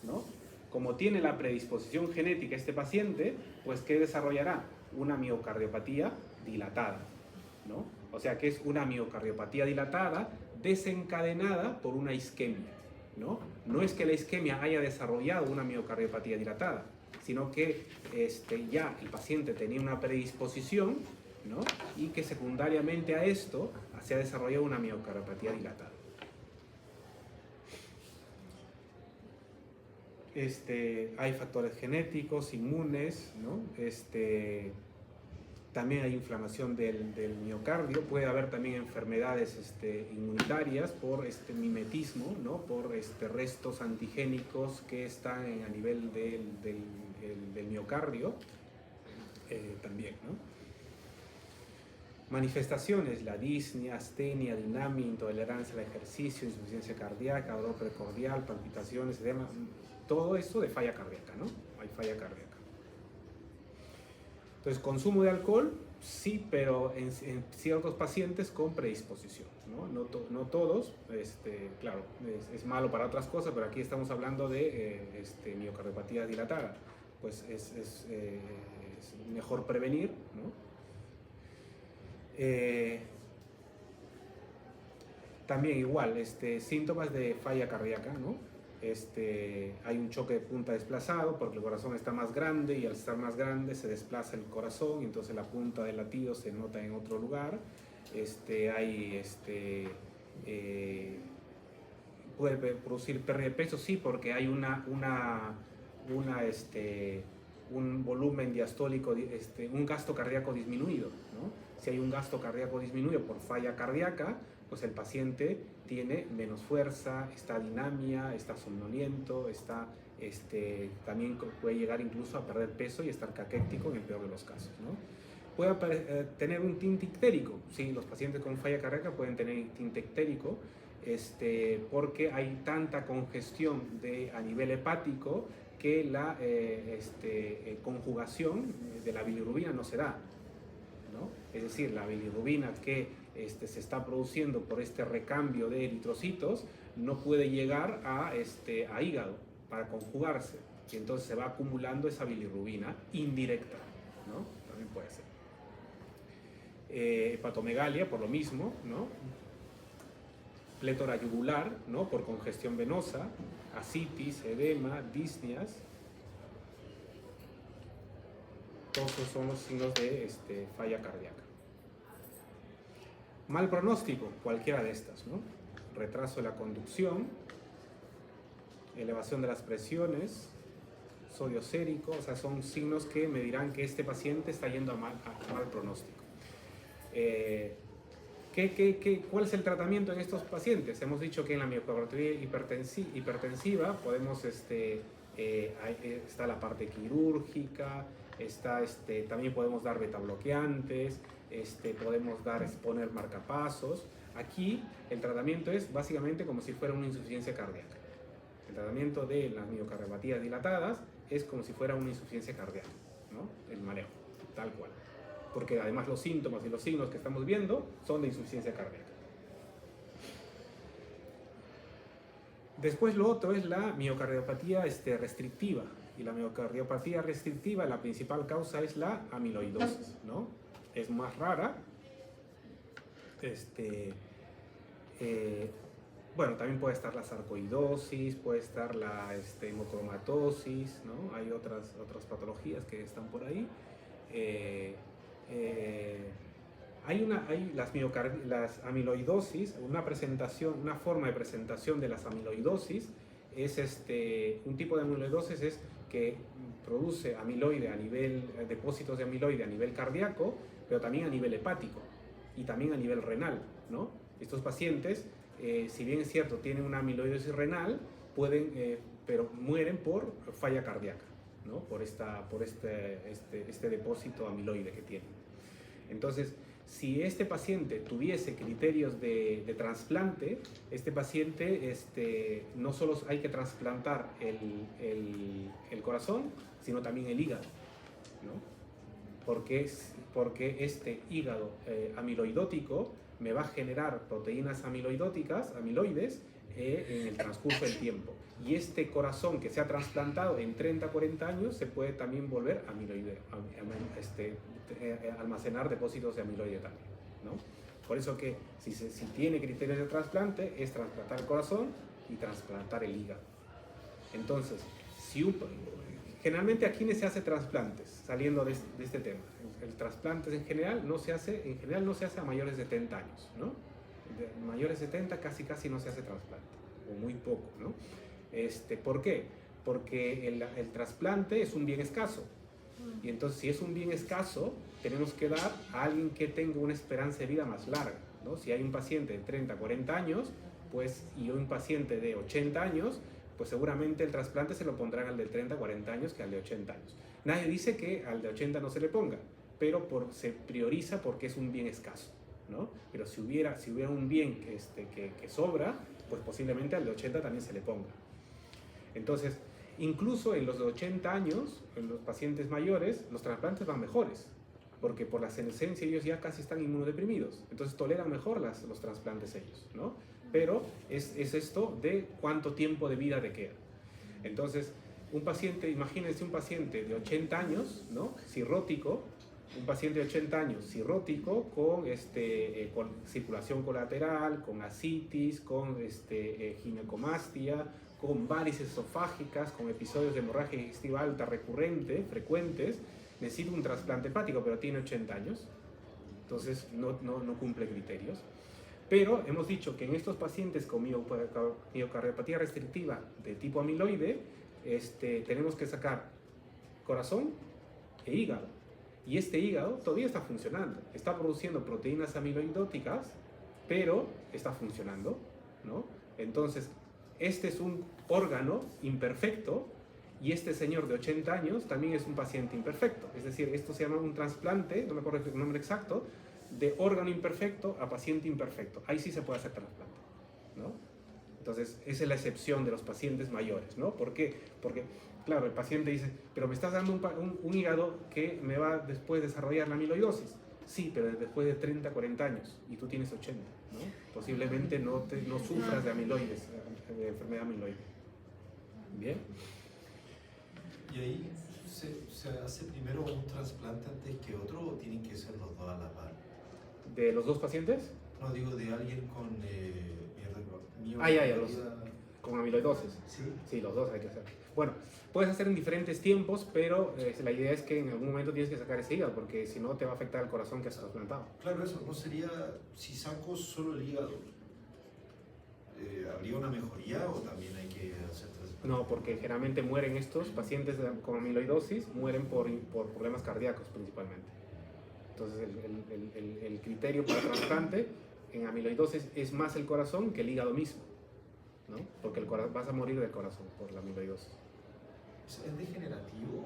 ¿no? Como tiene la predisposición genética este paciente, pues ¿qué desarrollará? Una miocardiopatía dilatada, ¿no? O sea que es una miocardiopatía dilatada desencadenada por una isquemia, ¿no? No es que la isquemia haya desarrollado una miocardiopatía dilatada, sino que ya el paciente tenía una predisposición, ¿no? Y que secundariamente a esto se ha desarrollado una miocardiopatía dilatada. Hay factores genéticos, inmunes, ¿no? También hay inflamación del miocardio, puede haber también enfermedades inmunitarias por mimetismo, ¿no? Por restos antigénicos que están a nivel del miocardio, también, ¿no? Manifestaciones: la disnea, astenia, dinamia, intolerancia al ejercicio, insuficiencia cardíaca, dolor precordial, palpitaciones, edema, todo eso de falla cardíaca, ¿no? Hay falla cardíaca. Entonces, consumo de alcohol, sí, pero en ciertos pacientes con predisposición, ¿no? No todos, claro, es malo para otras cosas, pero aquí estamos hablando de miocardiopatía dilatada, pues es mejor prevenir, ¿no? También igual, síntomas de falla cardíaca, ¿no? Hay un choque de punta desplazado porque el corazón está más grande y al estar más grande se desplaza el corazón y entonces la punta del latido se nota en otro lugar. Puede producir pérdida de peso, sí, porque hay un volumen diastólico, un gasto cardíaco disminuido, ¿no? Si hay un gasto cardíaco disminuido por falla cardíaca, pues el paciente tiene menos fuerza, está dinamia, está somnoliento, también puede llegar incluso a perder peso y estar caquético en el peor de los casos, ¿no? Puede tener un tinte ictérico, sí, los pacientes con falla cardíaca pueden tener tinte ictérico, porque hay tanta congestión a nivel hepático que la conjugación de la bilirrubina no se da, ¿no? Es decir, la bilirrubina que se está produciendo por recambio de eritrocitos no puede llegar a hígado para conjugarse y entonces se va acumulando esa bilirrubina indirecta, ¿no? También puede ser. Hepatomegalia por lo mismo, ¿no? Plétora yugular, ¿no? Por congestión venosa, ascitis, edema, disneas. Todos esos son los signos de falla cardíaca. Mal pronóstico, cualquiera de estas, ¿no? Retraso de la conducción, elevación de las presiones, sodio sérico, o sea, son signos que me dirán que este paciente está yendo a mal pronóstico. ¿Cuál es el tratamiento en estos pacientes? Hemos dicho que en la miocardiopatía hipertensiva podemos, está la parte quirúrgica, también podemos dar betabloqueantes, podemos poner marcapasos. Aquí el tratamiento es básicamente como si fuera una insuficiencia cardíaca. El tratamiento de las miocardiopatías dilatadas es como si fuera una insuficiencia cardíaca, ¿no? El mareo, tal cual. Porque además los síntomas y los signos que estamos viendo son de insuficiencia cardíaca. Después lo otro es la miocardiopatía restrictiva. Y la miocardiopatía restrictiva, la principal causa es la amiloidosis, ¿no? Es más rara. Bueno, también puede estar la sarcoidosis, puede estar la hemocromatosis, ¿no? Hay otras patologías que están por ahí. Hay las amiloidosis, una forma de presentación de las amiloidosis es un tipo de amiloidosis es que produce amiloide depósitos de amiloide a nivel cardíaco, pero también a nivel hepático y también a nivel renal, ¿no? Estos pacientes, si bien es cierto, tienen una amiloidosis renal, pero mueren por falla cardíaca, ¿no? Por este depósito amiloide que tienen. Entonces, si este paciente tuviese criterios de trasplante, este paciente no solo hay que trasplantar el corazón, sino también el hígado, ¿no? Porque este hígado amiloidótico me va a generar proteínas amiloides, en el transcurso del tiempo. Y este corazón que se ha trasplantado en 30-40 años se puede también volver amiloide, almacenar depósitos de amiloide también, ¿no? Por eso que si tiene criterios de trasplante es trasplantar el corazón y trasplantar el hígado. Entonces, generalmente a quienes se hace trasplantes, saliendo de este tema, el trasplante en general no se hace a mayores de 70 años, ¿no? De mayores de 70 casi no se hace trasplante, o muy poco, ¿no? ¿Por qué? Porque el trasplante es un bien escaso. Y entonces, si es un bien escaso, tenemos que dar a alguien que tenga una esperanza de vida más larga, ¿no? Si hay un paciente de 30, 40 años, pues, y un paciente de 80 años, pues seguramente el trasplante se lo pondrán al de 30, 40 años que al de 80 años. Nadie dice que al de 80 no se le ponga, pero se prioriza porque es un bien escaso, ¿no? Pero si hubiera un bien que sobra, pues posiblemente al de 80 también se le ponga. Entonces, incluso en los de 80 años, en los pacientes mayores, los trasplantes van mejores, porque por la senescencia ellos ya casi están inmunodeprimidos, entonces toleran mejor los trasplantes ellos, ¿no? Pero es esto de cuánto tiempo de vida le queda. Entonces, imagínense un paciente de 80 años, ¿no? Cirrótico, un paciente de 80 años cirrótico con circulación colateral, con ascitis, con ginecomastia, con varices esofágicas, con episodios de hemorragia digestiva alta frecuentes, necesita un trasplante hepático, pero tiene 80 años, entonces no cumple criterios. Pero hemos dicho que en estos pacientes con miocardiopatía restrictiva de tipo amiloide, tenemos que sacar corazón e hígado. Y este hígado todavía está funcionando, está produciendo proteínas amiloidóticas, pero está funcionando, ¿no? Entonces, este es un órgano imperfecto y este señor de 80 años también es un paciente imperfecto. Es decir, esto se llama un trasplante, no me acuerdo el nombre exacto, de órgano imperfecto a paciente imperfecto. Ahí sí se puede hacer trasplante, ¿no? Entonces, esa es la excepción de los pacientes mayores, ¿no? ¿Por qué? Porque, claro, el paciente dice, pero me estás dando un hígado que me va después de desarrollar la amiloidosis. Sí, pero después de 30, 40 años, y tú tienes 80, ¿no? Posiblemente no sufras de amiloides, de enfermedad amiloide. ¿Bien? ¿Y ahí se hace primero un trasplante antes que otro o tienen que ser los dos a la par? ¿De los dos pacientes? No, digo de alguien con con amiloidosis. ¿Sí? Sí, los dos hay que hacer. Bueno, puedes hacer en diferentes tiempos, pero la idea es que en algún momento tienes que sacar ese hígado, porque si no te va a afectar el corazón que has trasplantado. Claro, eso no sería, si saco solo el hígado, ¿habría una mejoría o también hay que hacer trasplante? No, porque generalmente mueren estos pacientes con amiloidosis, mueren por problemas cardíacos principalmente. Entonces el criterio para trasplante en amiloidosis es más el corazón que el hígado mismo, ¿no? Porque vas a morir del corazón por la amiloidosis. ¿Es degenerativo?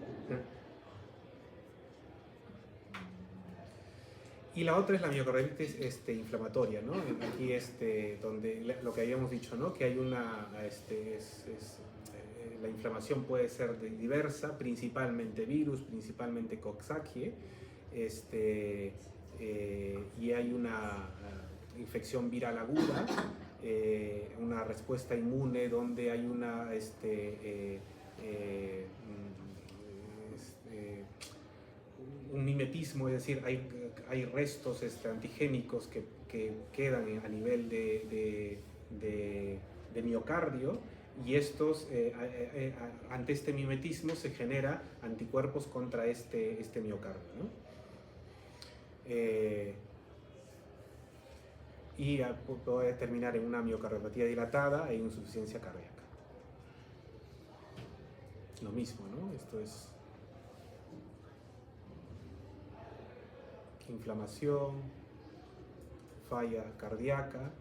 Y la otra es la miocarditis inflamatoria, ¿no? Aquí donde lo que habíamos dicho, ¿no? Que hay la inflamación puede ser diversa, principalmente virus, principalmente Coxsackie, y hay una infección viral aguda, una respuesta inmune donde hay un mimetismo, es decir, hay restos antigénicos que quedan a nivel de miocardio, y estos, ante este mimetismo se genera anticuerpos contra este miocardio, ¿no? Y puede terminar en una miocardiopatía dilatada e insuficiencia cardíaca. Lo mismo, ¿no? Esto es inflamación, falla cardíaca.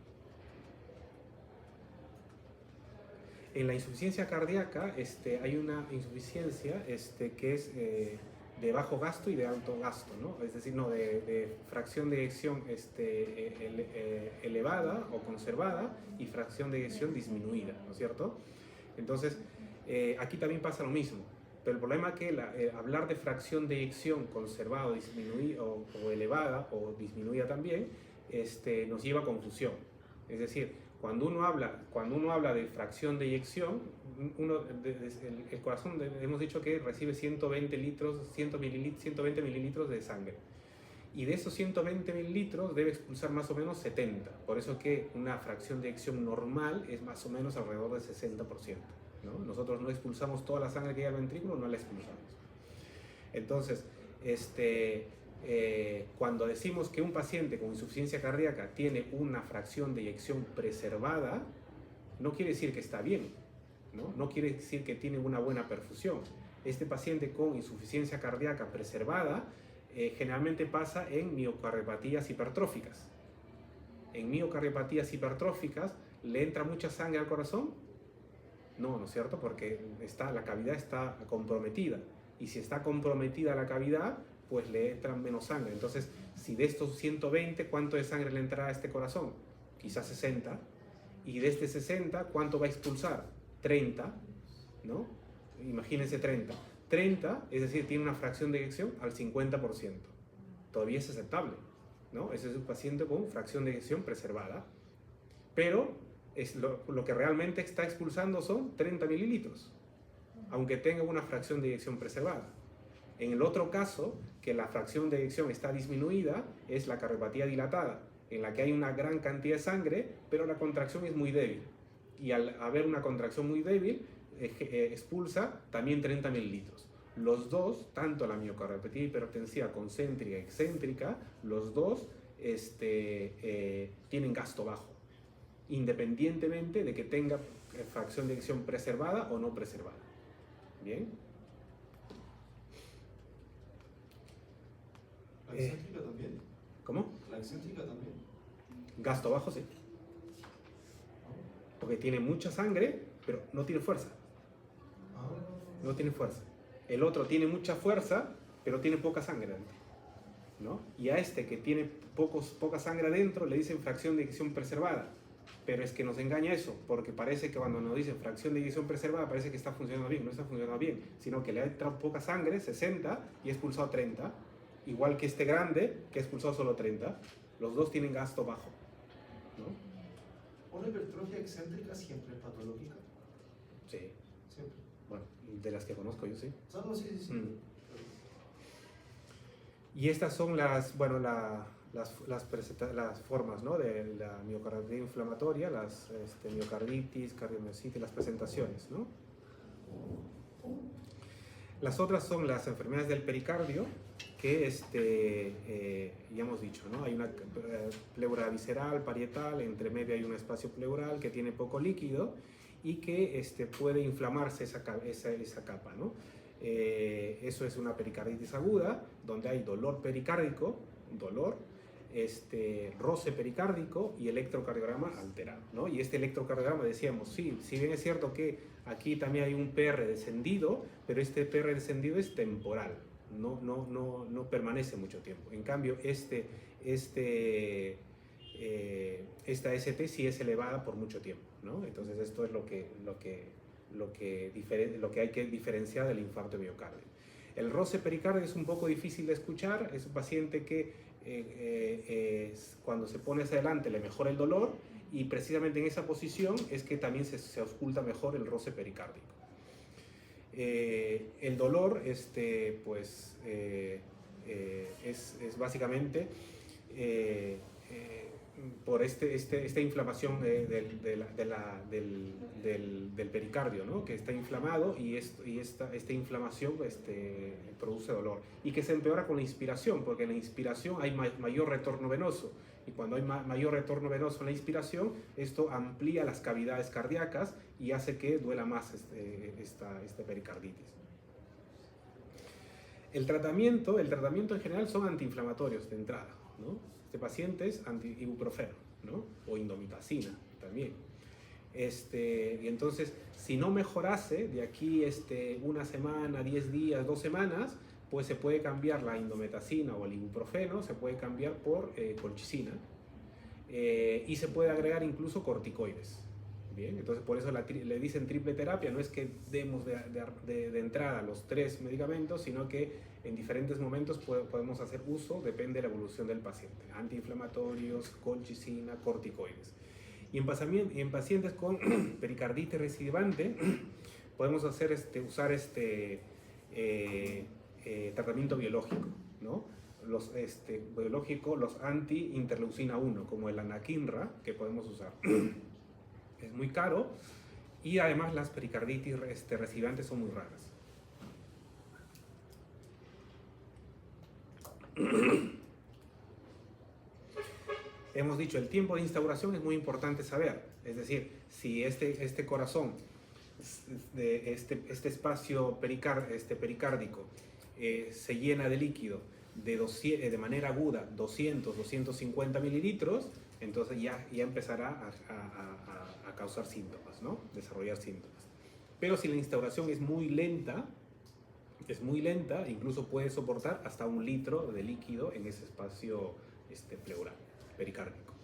En la insuficiencia cardíaca hay una insuficiencia que es de bajo gasto y de alto gasto, ¿no? Es decir, no, de fracción de eyección elevada o conservada y fracción de eyección disminuida, ¿no es cierto? Entonces, aquí también pasa lo mismo, pero el problema es que hablar de fracción de eyección conservada o disminuida o elevada o disminuida también nos lleva a confusión. Es decir, cuando uno habla de fracción de eyección, el corazón hemos dicho que recibe 120 mililitros de sangre. Y de esos 120 mililitros debe expulsar más o menos 70. Por eso que una fracción de eyección normal es más o menos alrededor del 60%, ¿no? Nosotros no expulsamos toda la sangre que hay al ventrículo, no la expulsamos. Entonces, cuando decimos que un paciente con insuficiencia cardíaca tiene una fracción de eyección preservada, no quiere decir que está bien, ¿no? No quiere decir que tienen una buena perfusión. Este paciente con insuficiencia cardíaca preservada generalmente pasa en miocardiopatías hipertróficas. En miocardiopatías hipertróficas, ¿le entra mucha sangre al corazón? No, ¿no es cierto? Porque la cavidad está comprometida. Y si está comprometida la cavidad, pues le entra menos sangre. Entonces, si de estos 120, ¿cuánto de sangre le entrará a este corazón? Quizás 60. Y de este 60, ¿cuánto va a expulsar? 30, ¿no? Imagínense 30. 30, es decir, tiene una fracción de eyección al 50%. Todavía es aceptable, ¿no? Ese es un paciente con fracción de eyección preservada. Pero lo que realmente está expulsando son 30 mililitros, aunque tenga una fracción de eyección preservada. En el otro caso, que la fracción de eyección está disminuida, es la cardiopatía dilatada, en la que hay una gran cantidad de sangre, pero la contracción es muy débil. Y al haber una contracción muy débil, expulsa también 30 mililitros. Los dos, tanto la miocardiopatía hipertensiva concéntrica y excéntrica, los dos tienen gasto bajo, independientemente de que tenga fracción de eyección preservada o no preservada. ¿Bien? ¿La excéntrica también? ¿Cómo? ¿La excéntrica también? Gasto bajo, sí. Porque tiene mucha sangre, pero no tiene fuerza. No tiene fuerza. El otro tiene mucha fuerza, pero tiene poca sangre adentro, ¿no? Y a este que tiene poca sangre adentro le dicen fracción de eyección preservada. Pero es que nos engaña eso, porque parece que cuando nos dicen fracción de eyección preservada parece que está funcionando bien. No está funcionando bien, sino que le ha entrado poca sangre, 60, y ha expulsado 30. Igual que este grande, que ha expulsado solo 30. Los dos tienen gasto bajo, ¿no? ¿Una hipertrofia excéntrica siempre es patológica? Sí. Siempre. Bueno, de las que conozco yo sí. No, sí. Y estas son las formas, ¿no?, de la miocarditis inflamatoria, las miocarditis, cardiomiositis, las presentaciones, ¿no? Las otras son las enfermedades del pericardio, que ya hemos dicho, ¿no? Hay una pleura visceral, parietal, entre medio hay un espacio pleural que tiene poco líquido y que puede inflamarse esa capa, ¿no? Eso es una pericarditis aguda, donde hay dolor pericárdico, roce pericárdico y electrocardiograma alterado, ¿no? Y este electrocardiograma, decíamos, sí, si bien es cierto que aquí también hay un PR descendido, pero este PR descendido es temporal, no permanece mucho tiempo. En cambio, esta ST sí es elevada por mucho tiempo, ¿no? Entonces esto es lo que hay que diferenciar del infarto de miocardio. El roce pericardio es un poco difícil de escuchar, es un paciente que cuando se pone hacia adelante le mejora el dolor, y precisamente en esa posición es que también se ausculta mejor el roce pericárdico. El dolor es básicamente por esta inflamación del pericardio, ¿no?, que está inflamado, y esta inflamación produce dolor, y que se empeora con la inspiración, porque en la inspiración hay mayor retorno venoso, y cuando hay mayor retorno venoso en la inspiración, esto amplía las cavidades cardíacas y hace que duela más esta pericarditis. El tratamiento en general son antiinflamatorios de entrada, ¿no? Este paciente es anti-ibuprofeno, ¿no?, o indomitacina también. Y entonces, si no mejorase de aquí una semana, 10 días, 2 semanas, pues se puede cambiar la indometacina o el ibuprofeno, se puede cambiar por colchicina, y se puede agregar incluso corticoides. Bien, entonces por eso le dicen triple terapia. No es que demos de entrada los 3 medicamentos, sino que en diferentes momentos podemos hacer uso, depende de la evolución del paciente: antiinflamatorios, colchicina, corticoides. Y en pacientes con pericarditis recidivante podemos usar tratamiento biológico, ¿no? Los anti-interleucina 1, como el anakinra, que podemos usar. Es muy caro, y además las pericarditis recidivantes son muy raras. Hemos dicho, el tiempo de instauración es muy importante saber. Es decir, si este corazón de este espacio pericárdico se llena de líquido de manera aguda 200-250 mililitros, entonces ya empezará a causar síntomas, ¿no? Desarrollar síntomas. Pero si la instauración es muy lenta, incluso puede soportar hasta 1 litro de líquido en ese espacio pleural, pericárdico.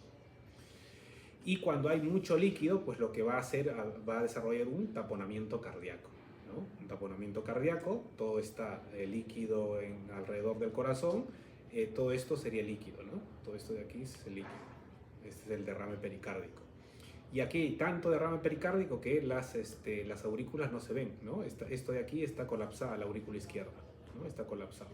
Y cuando hay mucho líquido, pues lo que va a hacer, va a desarrollar un taponamiento cardíaco, ¿no? Un taponamiento cardíaco, todo está líquido alrededor del corazón, todo esto sería líquido, ¿no? Todo esto de aquí es el líquido. Este es el derrame pericárdico. Y aquí hay tanto derrame pericárdico que las aurículas no se ven, ¿no? Esto de aquí está colapsada, la aurícula izquierda, ¿no? Está colapsado.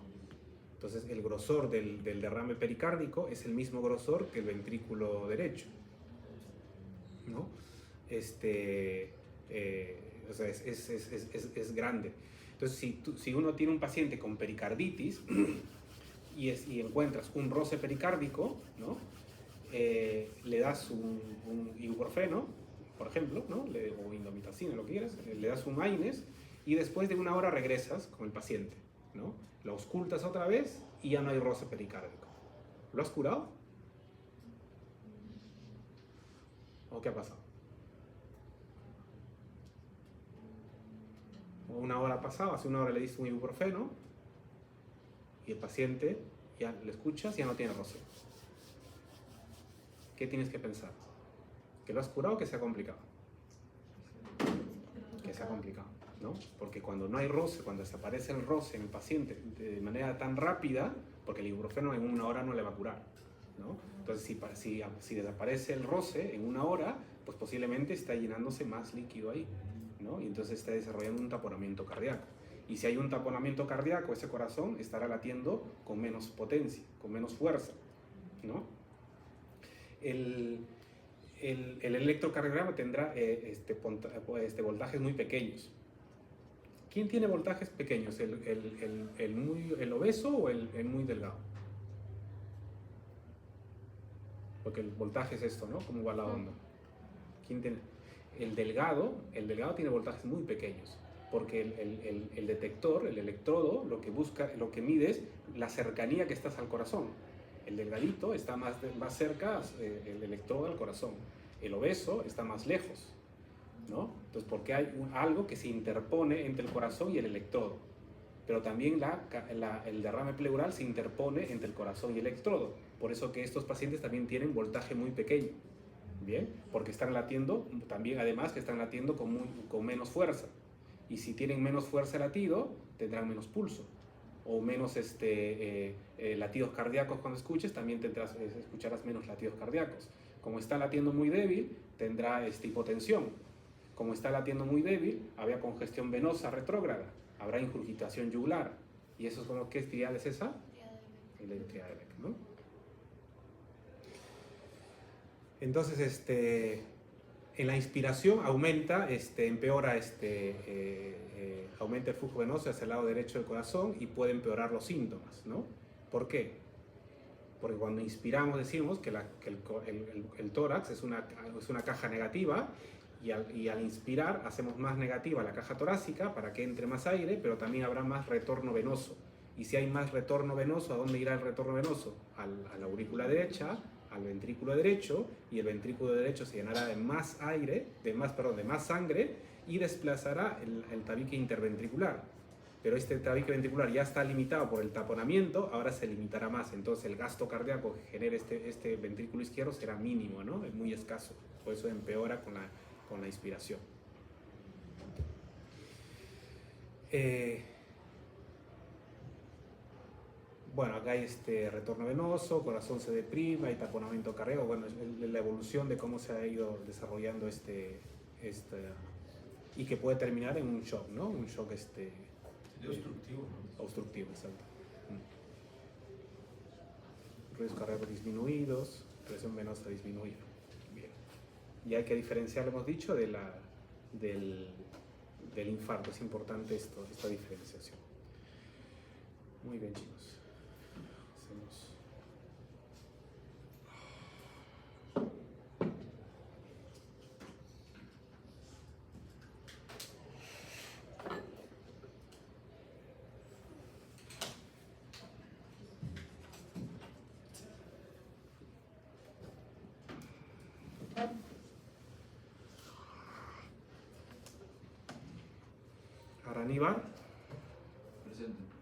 Entonces el grosor del derrame pericárdico es el mismo grosor que el ventrículo derecho, ¿no? O sea, es grande. Entonces si uno tiene un paciente con pericarditis y encuentras un roce pericárdico, ¿no? Le das un ibuprofeno, por ejemplo, ¿no? O indomitacina, lo que quieras, le das un AINES y después de 1 hora regresas con el paciente, ¿no? Lo auscultas otra vez y ya no hay roce pericárdico. ¿Lo has curado? ¿O qué ha pasado? O 1 hora pasada, hace 1 hora le diste un ibuprofeno y el paciente ya le escuchas y ya no tiene roce. ¿Qué tienes que pensar? ¿Que lo has curado o que se ha complicado? Que se ha complicado, ¿no? Porque cuando no hay roce, cuando desaparece el roce en el paciente de manera tan rápida, porque el ibuprofeno en 1 hora no le va a curar, ¿no? Entonces, si desaparece el roce en 1 hora, pues posiblemente está llenándose más líquido ahí, ¿no? Y entonces está desarrollando un taponamiento cardíaco. Y si hay un taponamiento cardíaco, ese corazón estará latiendo con menos potencia, con menos fuerza, ¿no? El electrocardiograma tendrá voltajes muy pequeños. ¿Quién tiene voltajes pequeños? ¿El obeso o el muy delgado? Porque el voltaje es esto, ¿no? ¿Cómo va la onda? ¿Quién tiene? El delgado tiene voltajes muy pequeños, porque el detector, el electrodo, lo que mide es la cercanía que estás al corazón. El delgadito está más cerca, el electrodo al corazón. El obeso está más lejos, ¿no? Entonces, porque hay algo que se interpone entre el corazón y el electrodo. Pero también el derrame pleural se interpone entre el corazón y el electrodo. Por eso que estos pacientes también tienen voltaje muy pequeño, ¿bien? Porque están latiendo, también además que están latiendo con menos fuerza. Y si tienen menos fuerza de latido, tendrán menos pulso. O menos latidos cardíacos cuando escuches, también escucharás menos latidos cardíacos. Como está latiendo muy débil, tendrá hipotensión. Como está latiendo muy débil, habrá congestión venosa retrógrada, habrá ingurgitación yugular. ¿Y eso es como qué triada es esa? La triada de Beck, ¿no? Entonces, en la inspiración aumenta, empeora, aumenta el flujo venoso hacia el lado derecho del corazón y puede empeorar los síntomas, ¿no? ¿Por qué? Porque cuando inspiramos decimos que el tórax es una caja negativa y al inspirar hacemos más negativa la caja torácica para que entre más aire, pero también habrá más retorno venoso. Y si hay más retorno venoso, ¿a dónde irá el retorno venoso? A la aurícula derecha, al ventrículo derecho, y el ventrículo derecho se llenará de más aire, de más sangre, y desplazará el tabique interventricular. Pero este tabique ventricular ya está limitado por el taponamiento, ahora se limitará más. Entonces el gasto cardíaco que genere este ventrículo izquierdo será mínimo, ¿no? Es muy escaso. Por eso empeora con la inspiración. Bueno, acá hay retorno venoso, corazón se deprime, hay taponamiento cardíaco. Bueno, es la evolución de cómo se ha ido desarrollando y que puede terminar en un shock, ¿no? Un shock obstructivo, ¿no? Obstructivo, exacto. Ruidos cardíacos disminuidos, presión venosa disminuida. Bien. Y hay que diferenciar, lo hemos dicho, del infarto. Es importante esta diferenciación. Muy bien, chicos. Hacemos... Araníbar. Presente.